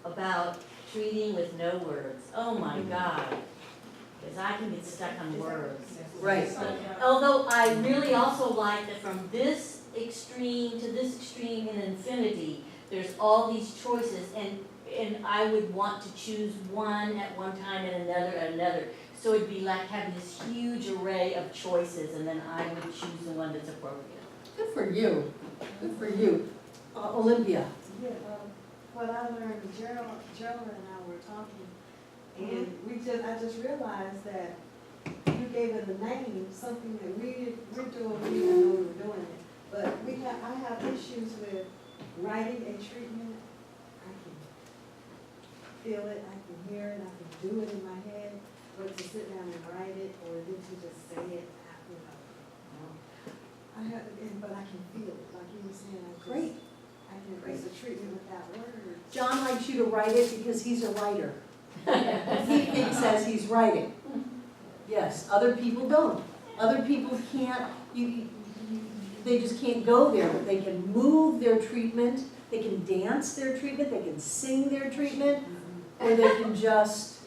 about treating with no words. Oh my God, because I can get stuck on words. Right. Although I really also like that from this extreme to this extreme in infinity, there's all these choices, and I would want to choose one at one time and another at another. So it'd be like having this huge array of choices, and then I would choose the one that's appropriate. Good for you. Good for you. Olympia. Yeah, what I learned, Gerald and I were talking, and I just realized that you gave it a name, something that we're doing, we didn't know we were doing it. But I have issues with writing a treatment. I can feel it, I can hear it, I can do it in my head, but to sit down and write it, or then to just say it, but I can feel it, like you were saying, Great. it's a treatment without words. John likes you to write it because he's a writer. He thinks as he's writing. Yes, other people don't. Other people can't, they just can't go there, but they can move their treatment, they can dance their treatment, they can sing their treatment, or they can just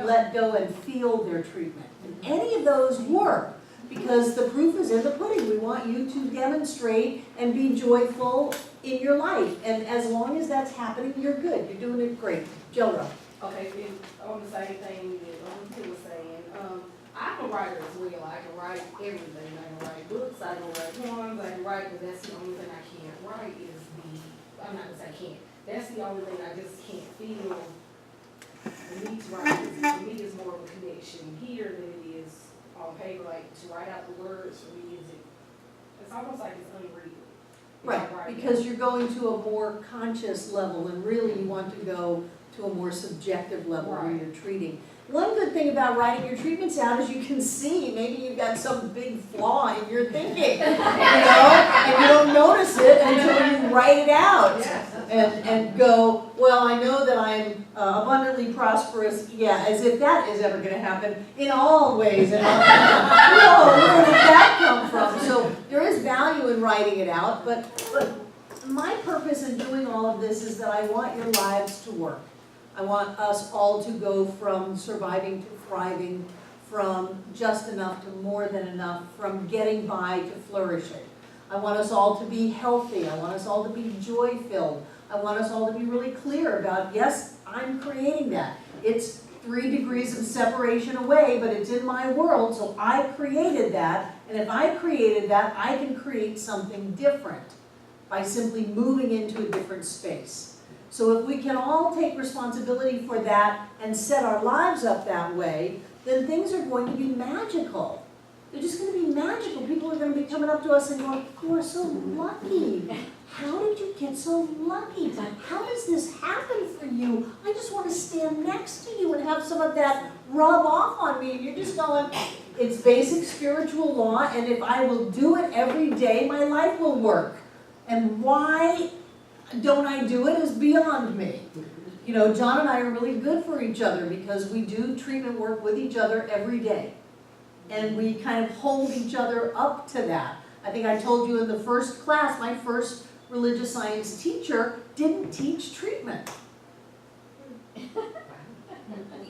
let go and feel their treatment. And any of those work, because the proof is in the pudding. We want you to demonstrate and be joyful in your life. And as long as that's happening, you're good. You're doing it great. Jella. Okay, and on the same thing that he was saying, I'm a writer as well. I can write everything. I can write books, I can write poems, I can write, but that's the only thing I can't write is I'm not gonna say I can't. That's the only thing I just can't feel the need to write. For me, it's more of a connection here than it is on paper. Like to write out the words for me it's almost like it's unreal. Right, because you're going to a more conscious level, and really you want to go to a more subjective level when you're treating. One good thing about writing your treatments out is you can see maybe you've got some big flaw in your thinking, and you don't notice it until you write it out and go, well, I know that I'm abundantly prosperous, as if that is ever going to happen in all ways. And where did that come from? So there is value in writing it out, but my purpose in doing all of this is that I want your lives to work. I want us all to go from surviving to thriving, from just enough to more than enough, from getting by to flourishing. I want us all to be healthy. I want us all to be joy-filled. I want us all to be really clear about, yes, I'm creating that. It's 3 degrees of separation away, but it's in my world, so I created that. And if I created that, I can create something different by simply moving into a different space. So if we can all take responsibility for that and set our lives up that way, then things are going to be magical. They're just going to be magical. People are going to be coming up to us and going, you are so lucky. How did you get so lucky? How does this happen for you? I just want to stand next to you and have some of that rub off on me. And you're just going, it's basic spiritual law, and if I will do it every day, my life will work. And why don't I do it is beyond me. You know, John and I are really good for each other because we do treatment work with each other every day. And we kind of hold each other up to that. I think I told you in the first class, my first religious science teacher didn't teach treatment.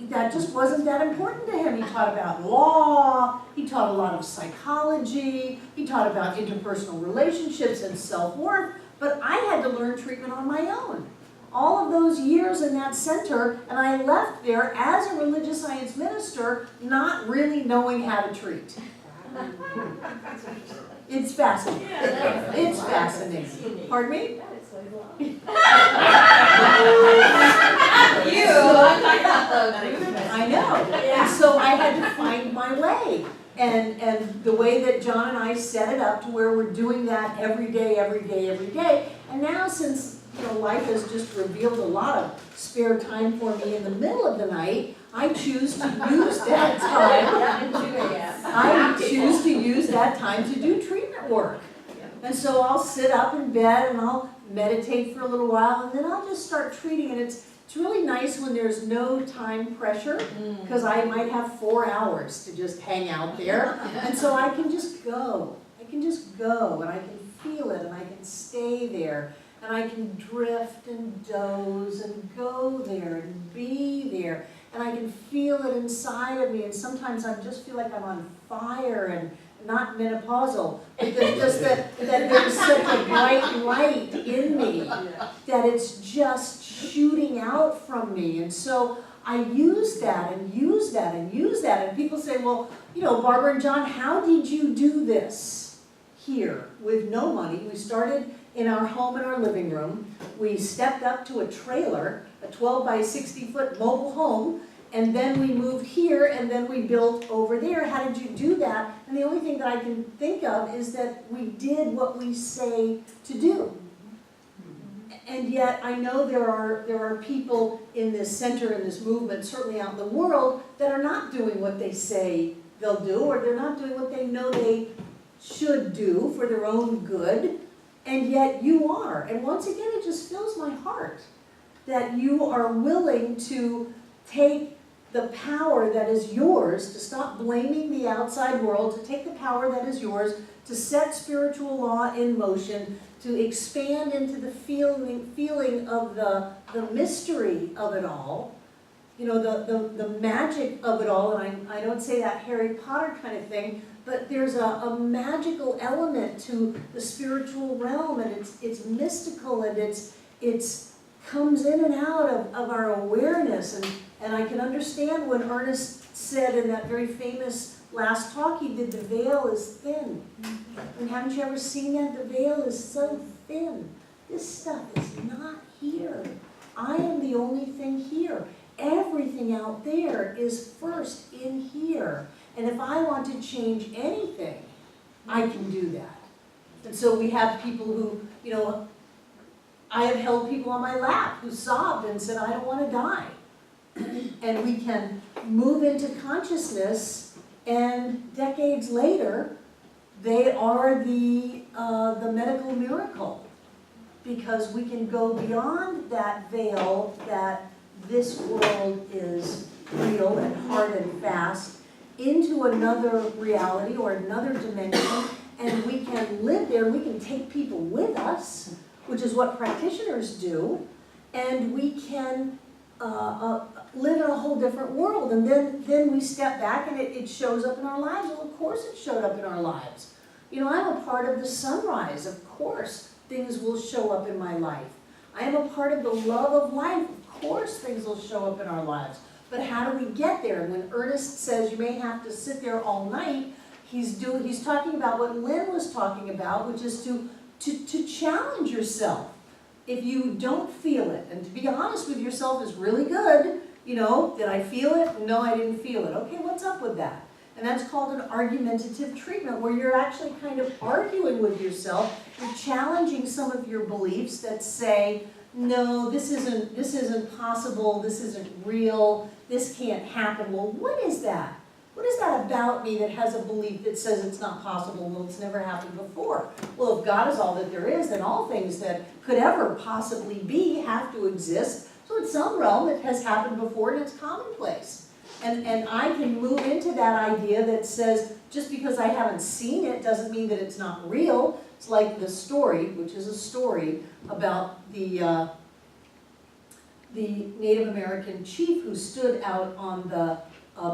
That just wasn't that important to him. He taught about law, he taught a lot of psychology, he taught about interpersonal relationships and self-worth, but I had to learn treatment on my own. All of those years in that center, and I left there as a religious science minister, not really knowing how to treat. It's fascinating. It's fascinating. Pardon me? I know. And so I had to find my way. And the way that John and I set it up to where we're doing that every day, every day, every day. And now since life has just revealed a lot of spare time for me in the middle of the night, I choose to use that time. I choose to use that time to do treatment work. And so I'll sit up in bed and I'll meditate for a little while and then I'll just start treating. And it's really nice when there's no time pressure because I might have 4 hours to just hang out there. And so I can just go. I can just go and I can feel it and I can stay there. And I can drift and doze and go there and be there. And I can feel it inside of me. And sometimes I just feel like I'm on fire and not menopausal. But there's just that there's such a bright light in me that it's just shooting out from me. And so I use that and use that and use that. And people say, well, Barbara and John, how did you do this here with no money? We started in our home in our living room. We stepped up to a trailer, a 12 by 60 foot mobile home, and then we moved here and then we built over there. How did you do that? And the only thing that I can think of is that we did what we say to do. And yet I know there are people in this center, in this movement, certainly out in the world, that are not doing what they say they'll do, or they're not doing what they know they should do for their own good. And yet you are. And once again, it just fills my heart that you are willing to take the power that is yours, to stop blaming the outside world, to take the power that is yours, to set spiritual law in motion, to expand into the feeling of the mystery of it all, the magic of it all. And I don't say that Harry Potter kind of thing, but there's a magical element to the spiritual realm, and it's mystical, and it's comes in and out of our awareness. And I can understand when Ernest said in that very famous last talk he did, the veil is thin. And haven't you ever seen that? The veil is so thin. This stuff is not here. I am the only thing here. Everything out there is first in here. And if I want to change anything, I can do that. And so we have people who, I have held people on my lap who sobbed and said, I don't want to die. And we can move into consciousness, and decades later, they are the medical miracle. Because we can go beyond that veil that this world is real and hard and fast, into another reality or another dimension, and we can live there, and we can take people with us, which is what practitioners do, and we can live in a whole different world. And then we step back and it shows up in our lives. Well, of course it showed up in our lives. I'm a part of the sunrise. Of course things will show up in my life. I am a part of the love of life. Of course things will show up in our lives. But how do we get there? And when Ernest says you may have to sit there all night, he's talking about what Lynn was talking about, which is to challenge yourself. If you don't feel it, and to be honest with yourself is really good. Did I feel it? No, I didn't feel it. Okay, what's up with that? And that's called an argumentative treatment, where you're actually kind of arguing with yourself. You're challenging some of your beliefs that say, no, this isn't possible, this isn't real, this can't happen. Well, what is that? What is that about me that has a belief that says it's not possible, well, it's never happened before? Well, if God is all that there is, then all things that could ever possibly be have to exist. So in some realm it has happened before and it's commonplace. And I can move into that idea that says, just because I haven't seen it doesn't mean that it's not real. It's like the story, which is a story about the Native American chief who stood out on the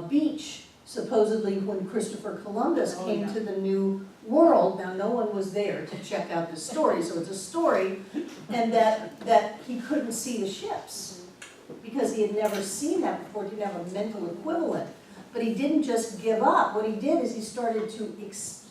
beach, supposedly when Christopher Columbus came to the New World. Now, no one was there to check out this story, so it's a story, and that he couldn't see the ships because he had never seen that before. He didn't have a mental equivalent. But he didn't just give up. What he did is he started to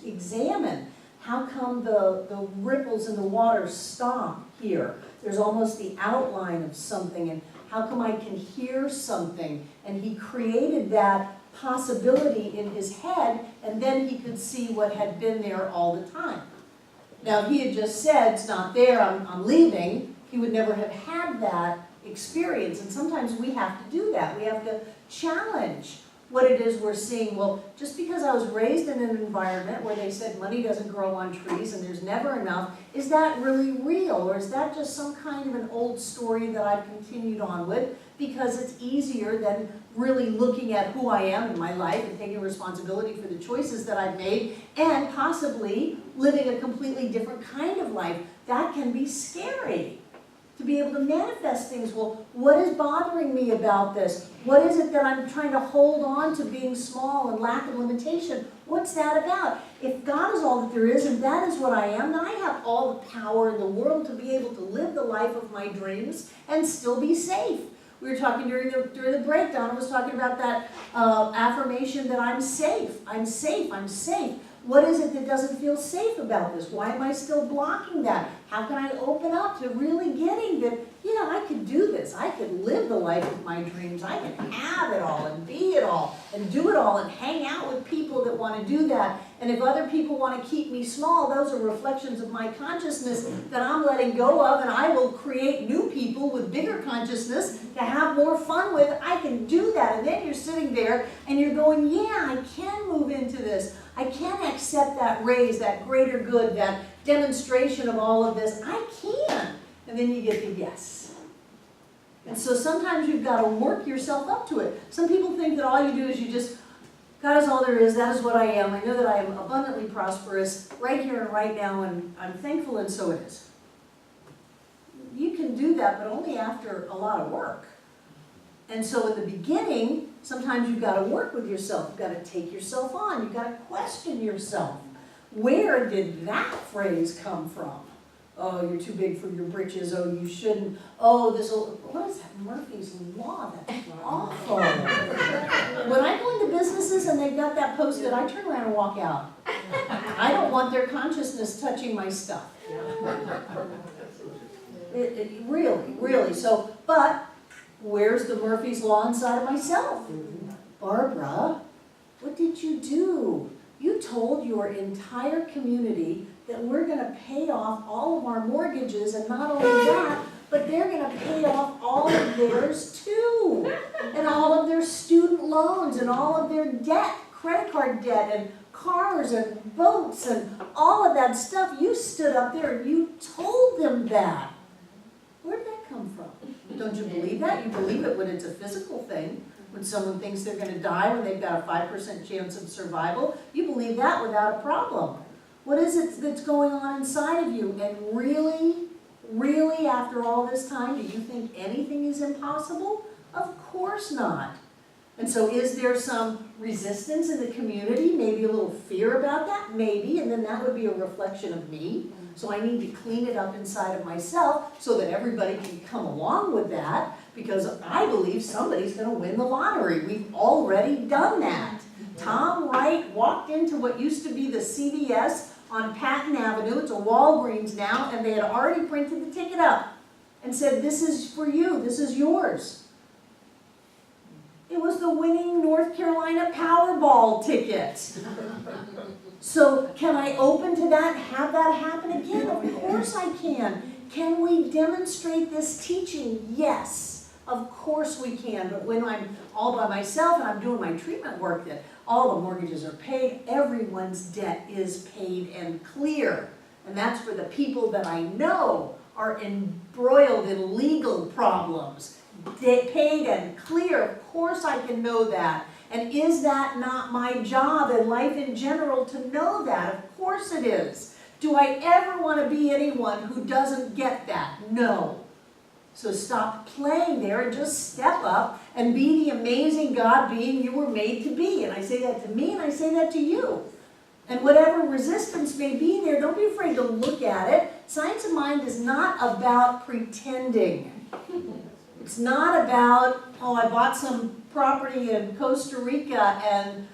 examine how come the ripples in the water stop here. There's almost the outline of something, and how come I can hear something? And he created that possibility in his head, and then he could see what had been there all the time. Now, if he had just said, it's not there, I'm leaving, he would never have had that experience. And sometimes we have to do that. We have to challenge what it is we're seeing. Well, just because I was raised in an environment where they said money doesn't grow on trees and there's never enough, is that really real? Or is that just some kind of an old story that I've continued on with because it's easier than really looking at who I am in my life and taking responsibility for the choices that I've made and possibly living a completely different kind of life? That can be scary. To be able to manifest things. Well, what is bothering me about this? What is it that I'm trying to hold on to being small and lack of limitation? What's that about? If God is all that there is and that is what I am, then I have all the power in the world to be able to live the life of my dreams and still be safe. We were talking during the break, Donna was talking about that affirmation that I'm safe, I'm safe, I'm safe. What is it that doesn't feel safe about this? Why am I still blocking that? How can I open up to really getting that, yeah, I could do this. I could live the life of my dreams. I can have it all and be it all and do it all and hang out with people that want to do that. And if other people want to keep me small, those are reflections of my consciousness that I'm letting go of, and I will create new people with bigger consciousness to have more fun with. I can do that. And then you're sitting there and you're going, yeah, I can move into this. I can accept that raise, that greater good, that demonstration of all of this. I can. And then you get the yes. And so sometimes you've got to work yourself up to it. Some people think that all you do is you just, God is all there is, that is what I am. I know that I am abundantly prosperous right here and right now, and I'm thankful, and so it is. You can do that, but only after a lot of work. And so in the beginning, sometimes you've got to work with yourself. You've got to take yourself on. You've got to question yourself. Where did that phrase come from? Oh, you're too big for your britches. Oh, you shouldn't. Oh, what is that? Murphy's Law. That's awful. When I go into businesses and they've got that posted, I turn around and walk out. I don't want their consciousness touching my stuff. Really. So, but where's the Murphy's Law inside of myself? Barbara, what did you do? You told your entire community that we're going to pay off all of our mortgages, and not only that, but they're going to pay off all of theirs too, and all of their student loans, and all of their debt, credit card debt, and cars, and boats, and all of that stuff. You stood up there and you told them that. Where did that come from? Don't you believe that? You believe it when it's a physical thing. When someone thinks they're going to die when they've got a 5% chance of survival, you believe that without a problem. What is it that's going on inside of you? And really, after all this time, do you think anything is impossible? Of course not. And so is there some resistance in the community? Maybe a little fear about that? Maybe, and then that would be a reflection of me. So I need to clean it up inside of myself so that everybody can come along with that, because I believe somebody's going to win the lottery. We've already done that. Tom Wright walked into what used to be the CVS on Patton Avenue. It's a Walgreens now, and they had already printed the ticket up and said, this is for you, this is yours. It was the winning North Carolina Powerball ticket. So can I open to that, have that happen again? Of course I can. Can we demonstrate this teaching? Yes, of course we can. But when I'm all by myself and I'm doing my treatment work, that all the mortgages are paid, everyone's debt is paid and clear. And that's for the people that I know are embroiled in legal problems. paid and clear? Of course I can know that. And is that not my job in life in general to know that? Of course it is. Do I ever want to be anyone who doesn't get that? No. So stop playing there and just step up and be the amazing God being you were made to be. And I say that to me and I say that to you. And whatever resistance may be there, don't be afraid to look at it. Science of Mind is not about pretending. It's not about, oh, I bought some property in Costa Rica and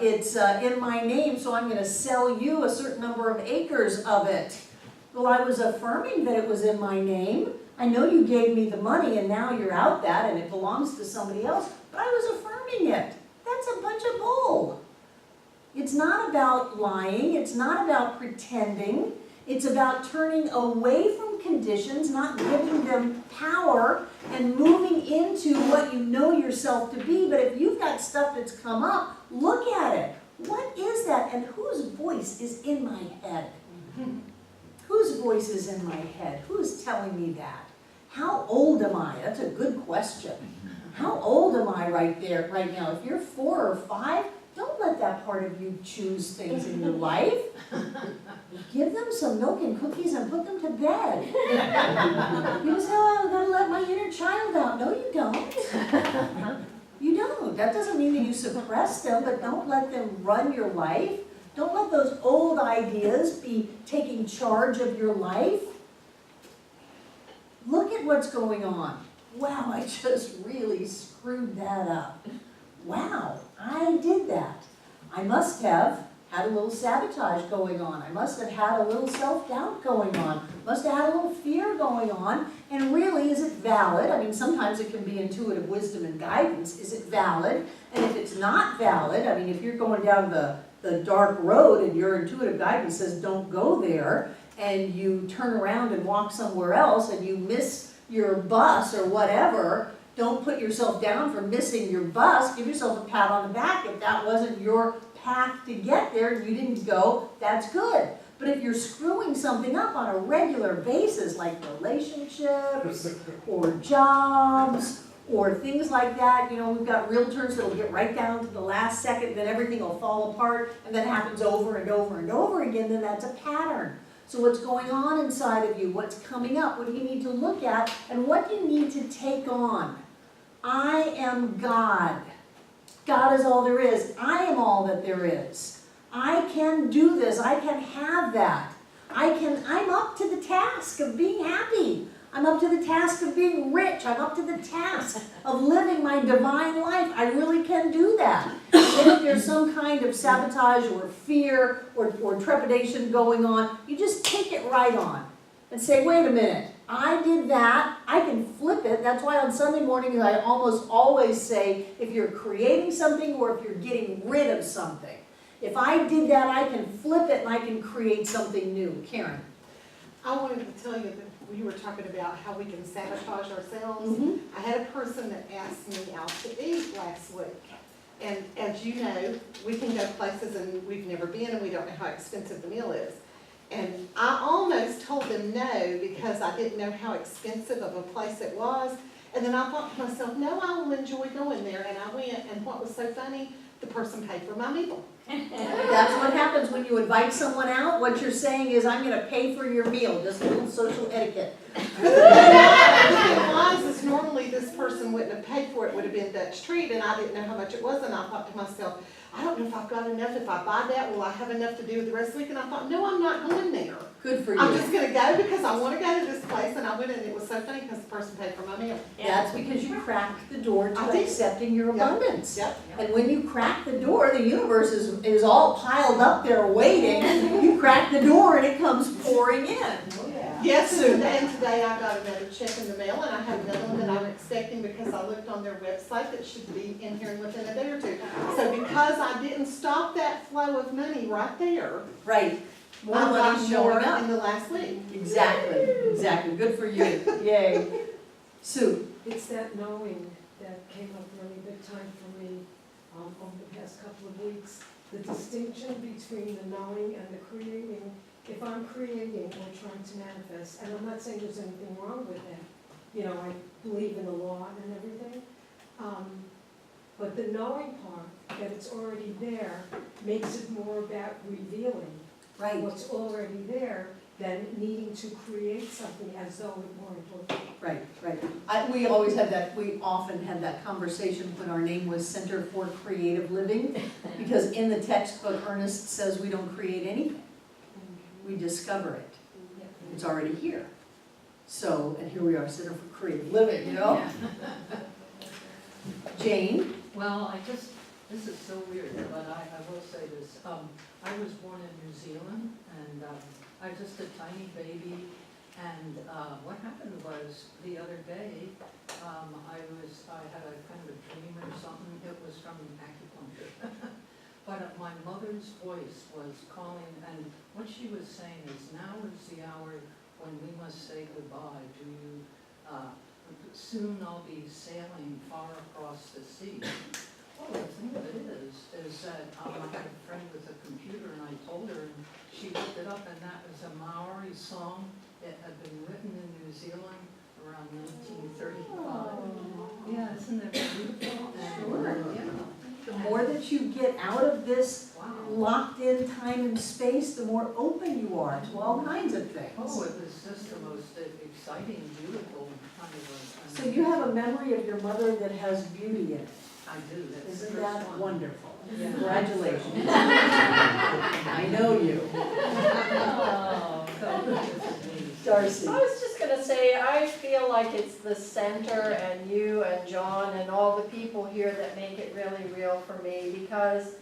it's in my name, so I'm going to sell you a certain number of acres of it. Well, I was affirming that it was in my name. I know you gave me the money and now you're out that and it belongs to somebody else, but I was affirming it. That's a bunch of bull. It's not about lying. It's not about pretending. It's about turning away from conditions, not giving them power, and moving into what you know yourself to be. But if you've got stuff that's come up, look at it. What is that? And whose voice is in my head? Whose voice is in my head? Who's telling me that? How old am I? That's a good question. How old am I right now? If you're 4 or 5, don't let that part of you choose things in your life. Give them some milk and cookies and put them to bed. You say, oh, I've got to let my inner child out. No, you don't. You don't. That doesn't mean that you suppress them, but don't let them run your life. Don't let those old ideas be taking charge of your life. Look at what's going on. Wow, I just really screwed that up. Wow, I did that. I must have had a little sabotage going on. I must have had a little self-doubt going on. Must have had a little fear going on. And really, is it valid? I mean, sometimes it can be intuitive wisdom and guidance. Is it valid? And if it's not valid, I mean, if you're going down the dark road and your intuitive guidance says don't go there, and you turn around and walk somewhere else and you miss your bus or whatever, don't put yourself down for missing your bus. Give yourself a pat on the back. If that wasn't your path to get there and you didn't go, that's good. But if you're screwing something up on a regular basis, like relationships or jobs or things like that, you know, we've got realtors that'll get right down to the last second, then everything will fall apart, and that happens over and over and over again, then that's a pattern. So what's going on inside of you? What's coming up? What do you need to look at? And what do you need to take on? I am God. God is all there is. I am all that there is. I can do this. I can have that. I'm up to the task of being happy. I'm up to the task of being rich. I'm up to the task of living my divine life. I really can do that. And if there's some kind of sabotage or fear or trepidation going on, you just take it right on and say, wait a minute. I did that, I can flip it. That's why on Sunday mornings I almost always say, if you're creating something or if you're getting rid of something, if I did that, I can flip it and I can create something new. Karen. I wanted to tell you that we were talking about how we can sabotage ourselves. Mm-hmm. I had a person that asked me out to eat last week. And as you know, we can go places and we've never been and we don't know how expensive the meal is. And I almost told them no because I didn't know how expensive of a place it was. And then I thought to myself, no, I will enjoy going there. And I went, and what was so funny, the person paid for my meal. That's what happens when you invite someone out. What you're saying is, I'm going to pay for your meal. Just a little social etiquette. The thing was, is normally this person wouldn't have paid for it, would have been Dutch treat, and I didn't know how much it was, and I thought to myself, I don't know if I've got enough. If I buy that, will I have enough to do with the rest of the week? And I thought, no, I'm not going there. Good for you. I'm just going to go because I want to go to this place, and I went, and it was so funny because the person paid for my meal. That's because you cracked the door I to did. accepting your abundance. Yep. And when you crack the door, the universe is all piled up there waiting. You crack the door and it comes pouring in. Yes, and today I got another check in the mail, and I have another one that I'm expecting because I looked on their website that should be in here within a day or two. So because I didn't stop that flow of money right there, Right. More I've money got showing more up. in the last week. Exactly. Good for you. Yay. Sue. It's that knowing that came up really big time for me over the past couple of weeks. The distinction between the knowing and the creating. If I'm creating or trying to manifest, and I'm not saying there's anything wrong with that. You know, I believe in the law and But the knowing part, that it's already there, makes it more about revealing Right, what's already there than needing to create something as though it weren't. right, right. We always had that, we often had that conversation when our name was Center for Creative Living, because in the textbook, Ernest says we don't create anything. We discover it. It's already here. So, and here we are, Center for Creative Living, you know? Jane? Well, this is so weird, but I will say this. I was born in New Zealand, and I was just a tiny baby, and what happened was, the other day, I had a kind of a dream or something. It was from acupuncture. But my mother's voice was calling, and what she was saying is, now is the hour when we must say goodbye to you. Soon I'll be sailing far across the sea. Well, the thing of it is that I had a friend with a computer, and I told her, and she looked it up, and that was a Maori song. It had been written in New Zealand around 1935. Yeah, isn't it beautiful? Sure. Yeah. The more that you get out of this Wow. locked in time and space, the more open you are to all kinds of things. Oh, it was just the most exciting, beautiful kind of a. So you have a memory of your mother that has beauty in it. I do, that's the Isn't first that one. wonderful? Yeah. Congratulations. I know you. Oh, Darcy. I was just gonna say, I feel like it's the center and you and John and all the people here that make it really real for me, because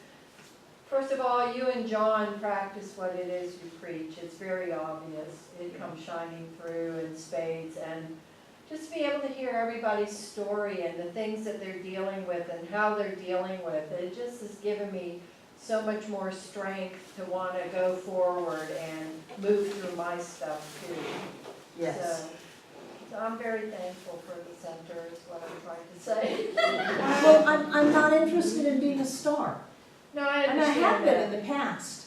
first of all, you and John practice what it is you preach. It's very obvious. It comes shining through in spades, and just to be able to hear everybody's story and the things that they're dealing with and how they're dealing with it, just has given me so much more strength to want to go forward and move through my stuff too. Yes. So I'm very thankful for the center is what I'm trying to say. Well, I'm not interested in being a star. No, I And I have understand been in that. the past.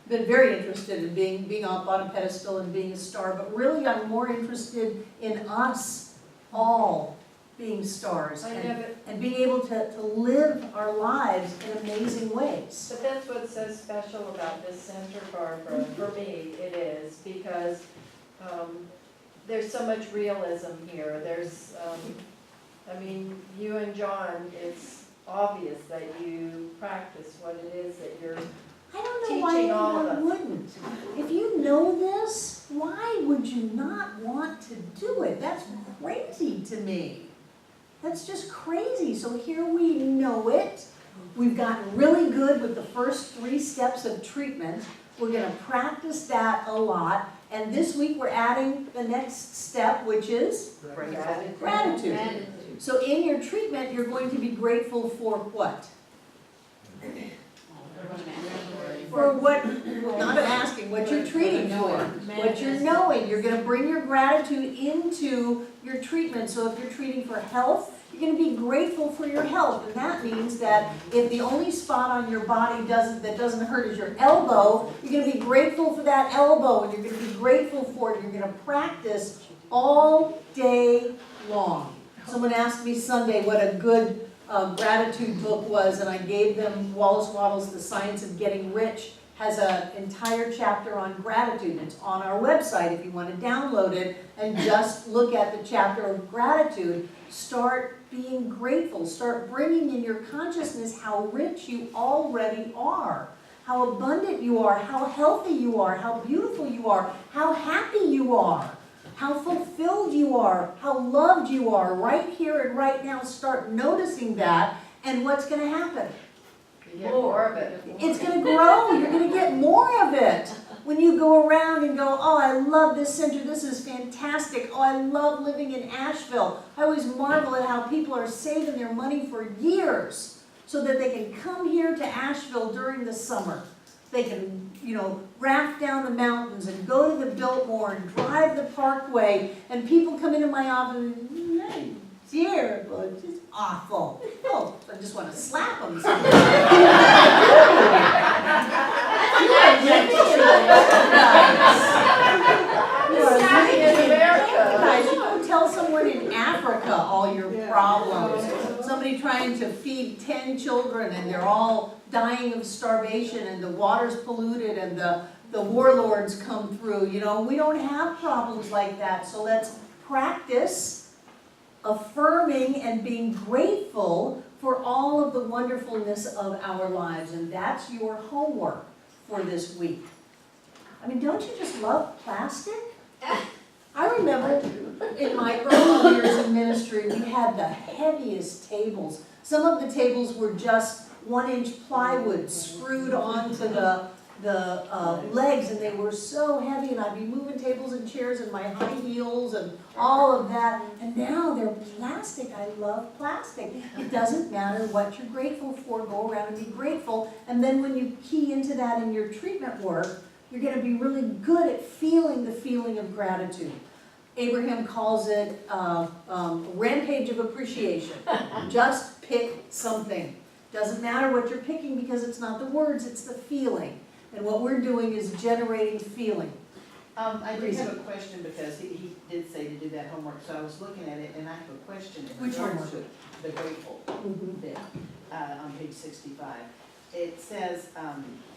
Been very interested in being up on a pedestal and being a star, but really I'm more interested in us all being stars I and, know, but and being able to live our lives in amazing ways. But that's what's so special about this center, Barbara, for me it is, because there's so much realism here. There's, I mean, you and John, it's obvious that you practice what it is that you're I don't know teaching why all of anyone us. wouldn't. If you know this, why would you not want to do it? That's crazy to me. That's just crazy. So here we know it. We've gotten really good with the first 3 steps of treatment. We're going to practice that a lot. And this week we're adding the next step, which is Gratitude. gratitude. So in your treatment, you're going to be grateful for what? For what, not asking, what you're treating for, what you're knowing. You're going to bring your gratitude into your treatment. So if you're treating for health, you're going to be grateful for your health. And that means that if the only spot on your body that doesn't hurt is your elbow, you're going to be grateful for that elbow, and you're going to be grateful for it. You're going to practice all day long. Someone asked me Sunday what a good gratitude book was, and I gave them Wallace Wattles' The Science of Getting Rich. Has an entire chapter on gratitude. It's on our website if you want to download it and just look at the chapter of gratitude. Start being grateful. Start bringing in your consciousness how rich you already are, how abundant you are, how healthy you are, how beautiful you are, how happy you are, how fulfilled you are, how loved you are right here and right now. Start noticing that, and what's going to happen? You get more of it. It's going to grow. You're going to get more of it. When you go around and go, oh, I love this center. This is fantastic. Oh, I love living in Asheville. I always marvel at how people are saving their money for years so that they can come here to Asheville during the summer. They can, raft down the mountains and go to the Biltmore and drive the Parkway. And people come into my office and, hey, it's here. Well, it's just awful. Oh, I just want to slap them. You go tell someone in Africa all your problems. Somebody somebody trying to feed 10 children and they're all dying of starvation and the water's polluted and the warlords come through. You know, we don't have problems like that, so let's practice affirming and being grateful for all of the wonderfulness of our lives, and that's your homework for this week. I mean, don't you just love plastic? I remember in my early years in ministry, we had the heaviest tables. Some of the tables were just 1-inch plywood screwed onto the legs, and they were so heavy, and I'd be moving tables and chairs in my high heels and all of that. And now they're plastic. I love plastic. It doesn't matter what you're grateful for. Go around and be grateful. And then when you key into that in your treatment work, you're going to be really good at feeling the feeling of gratitude. Abraham calls it rampage of appreciation. Just pick something. Doesn't matter what you're picking because it's not the words, it's the feeling. And what we're doing is generating feeling. I do have a question because he did say to do that homework, so I was looking at it and I have a question in Which regards homework? to the grateful bit on page 65. It says,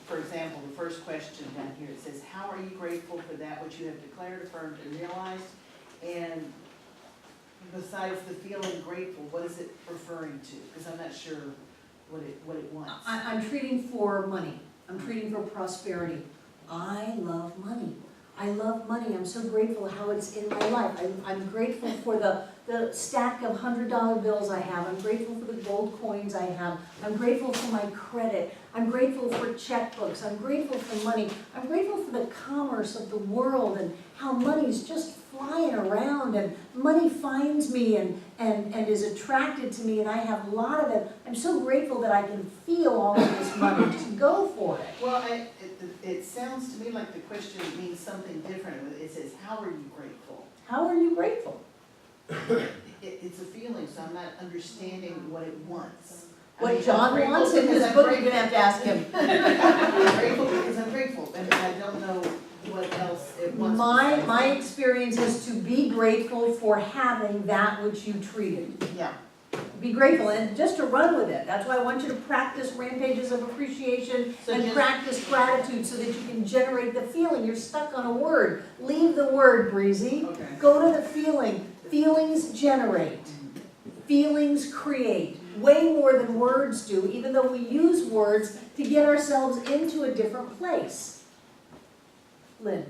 for example, the first question down here, it says, how are you grateful for that which you have declared, affirmed, and realized? And besides the feeling grateful, what is it referring to? Because I'm not sure what it wants. I'm treating for money. I'm treating for prosperity. I love money. I love money. I'm so grateful how it's in my life. I'm grateful for the stack of $100 bills I have. I'm grateful for the gold coins I have. I'm grateful for my credit. I'm grateful for checkbooks. I'm grateful for money. I'm grateful for the commerce of the world and how money's just flying around and money finds me and is attracted to me and I have a lot of it. I'm so grateful that I can feel all of this money. Just go for it. Well, it sounds to me like the question means something different. It says, how are you grateful? How are you grateful? It's a feeling, so I'm not understanding what it wants. What John wants in his book, you're gonna have to ask him. I'm grateful because I'm grateful, and I don't know what else it wants. My experience is to be grateful for having that which you treated. Yeah. Be grateful, and just to run with it. That's why I want you to practice rampages of appreciation and practice gratitude so that you can generate the feeling. You're stuck on a word. Leave the word, Breezy. Okay. Go to the feeling. Feelings generate. Feelings create. Way more than words do, even though we use words to get ourselves into a different place. Lynn.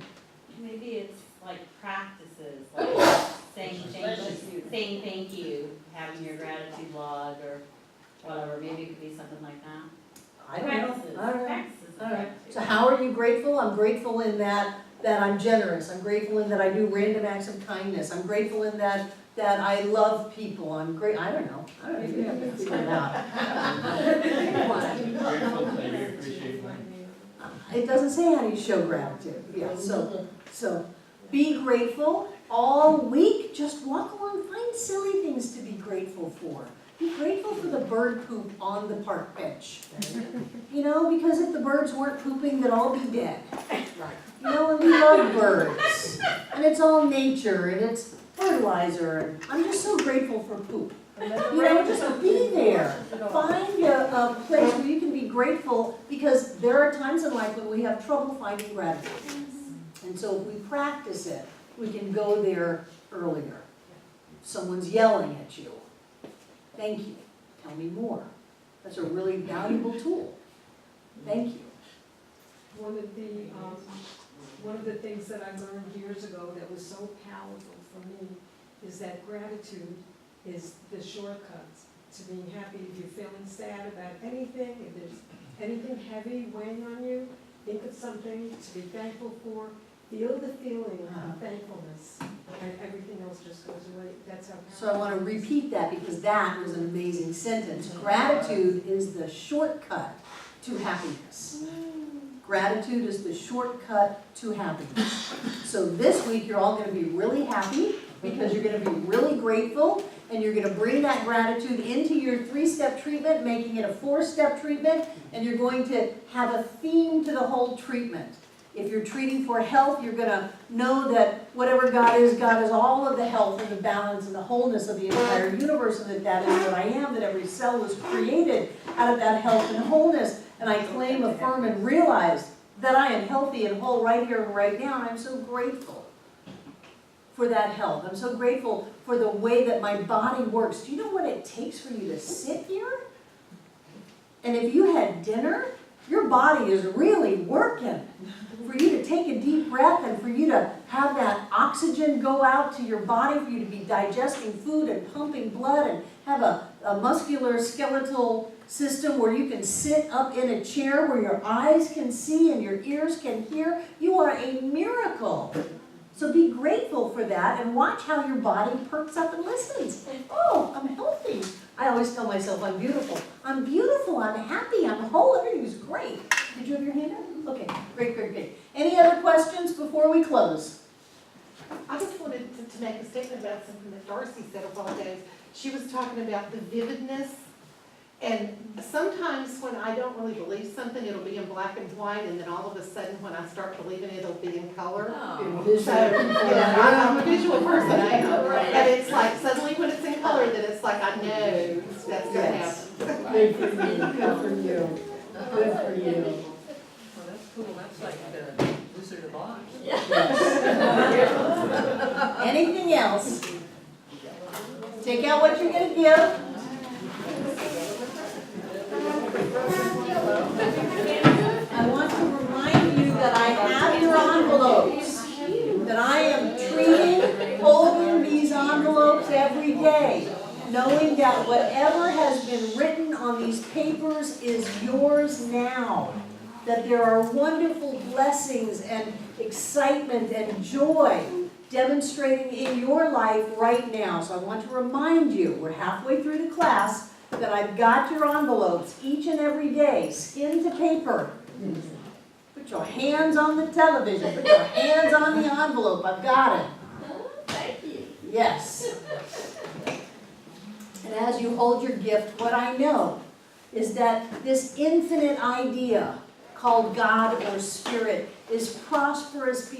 Maybe it's like practices, like saying thank you, having your gratitude log or whatever. Maybe it could be something like that. I don't know. Practices. All right. Practices of All right. gratitude. So how are you grateful? I'm grateful in that I'm generous. I'm grateful in that I do random acts of kindness. I'm grateful in that I love people. I don't know. I don't know. You have to figure it out. Grateful that you appreciate life. It doesn't say how do you show gratitude. Yeah, so be grateful all week. Just walk along, find silly things to be grateful for. Be grateful for the bird poop on the park bench. You know, because if the birds weren't pooping, they'd all be dead. You know, and we love birds. And it's all nature, and it's fertilizer. And I'm just so grateful for poop. You know, just be there. Find a place where you can be grateful, because there are times in life when we have trouble finding gratitude. And so if we practice it, we can go there earlier. Someone's yelling at you. Thank you. Tell me more. That's a really valuable tool. Thank you. One of the things that I learned years ago that was so powerful for me is that gratitude is the shortcut to being happy. If you're feeling sad about anything, if there's anything heavy weighing on you, think of something to be thankful for. Feel the feeling of thankfulness, and everything else just goes away. That's how powerful. So I want to repeat that because that was an amazing sentence. Gratitude is the shortcut to happiness. Gratitude is the shortcut to happiness. So this week you're all going to be really happy because you're going to be really grateful, and you're going to bring that gratitude into your 3-step treatment, making it a 4-step treatment, and you're going to have a theme to the whole treatment. If you're treating for health, you're gonna know that whatever God is all of the health and the balance and the wholeness of the entire universe, and that is what I am, that every cell was created out of that health and wholeness. And I claim, affirm, and realize that I am healthy and whole right here and right now, and I'm so grateful for that health. I'm so grateful for the way that my body works. Do you know what it takes for you to sit here? And if you had dinner, your body is really working. For you to take a deep breath and for you to have that oxygen go out to your body, for you to be digesting food and pumping blood and have a muscular skeletal system where you can sit up in a chair where your eyes can see and your ears can hear. You are a miracle. So be grateful for that and watch how your body perks up and listens. Oh, I'm healthy. I always tell myself I'm beautiful. I'm beautiful, I'm happy, I'm whole, everything's great. Did you have your hand up? Okay, great, great, great. Any other questions before we close? I just wanted to make a statement about something that Darcy said a while ago. She was talking about the vividness. And sometimes when I don't really believe something, it'll be in black and white, and then all of a sudden when I start believing it, it'll be in color. So, I'm a visual person, I am. And it's like suddenly when it's in color, then it's like I know that's gonna happen. Good for you, good for you, good for you. Well, that's cool, that's like the Wizard of Oz. Anything else? Take out what you're gonna give. I want to remind you that I have your envelopes, that I am treating, holding these envelopes every day, knowing that whatever has been written on these papers is yours now, that there are wonderful blessings and excitement and joy demonstrating in your life right now. So I want to remind you, we're halfway through the class, that I've got your envelopes each and every day, skin to paper. Put your hands on the television, put your hands on the envelope, I've got it. Thank you. Yes. And as you hold your gift, what I know is that this infinite idea called God or Spirit is prosperous beyond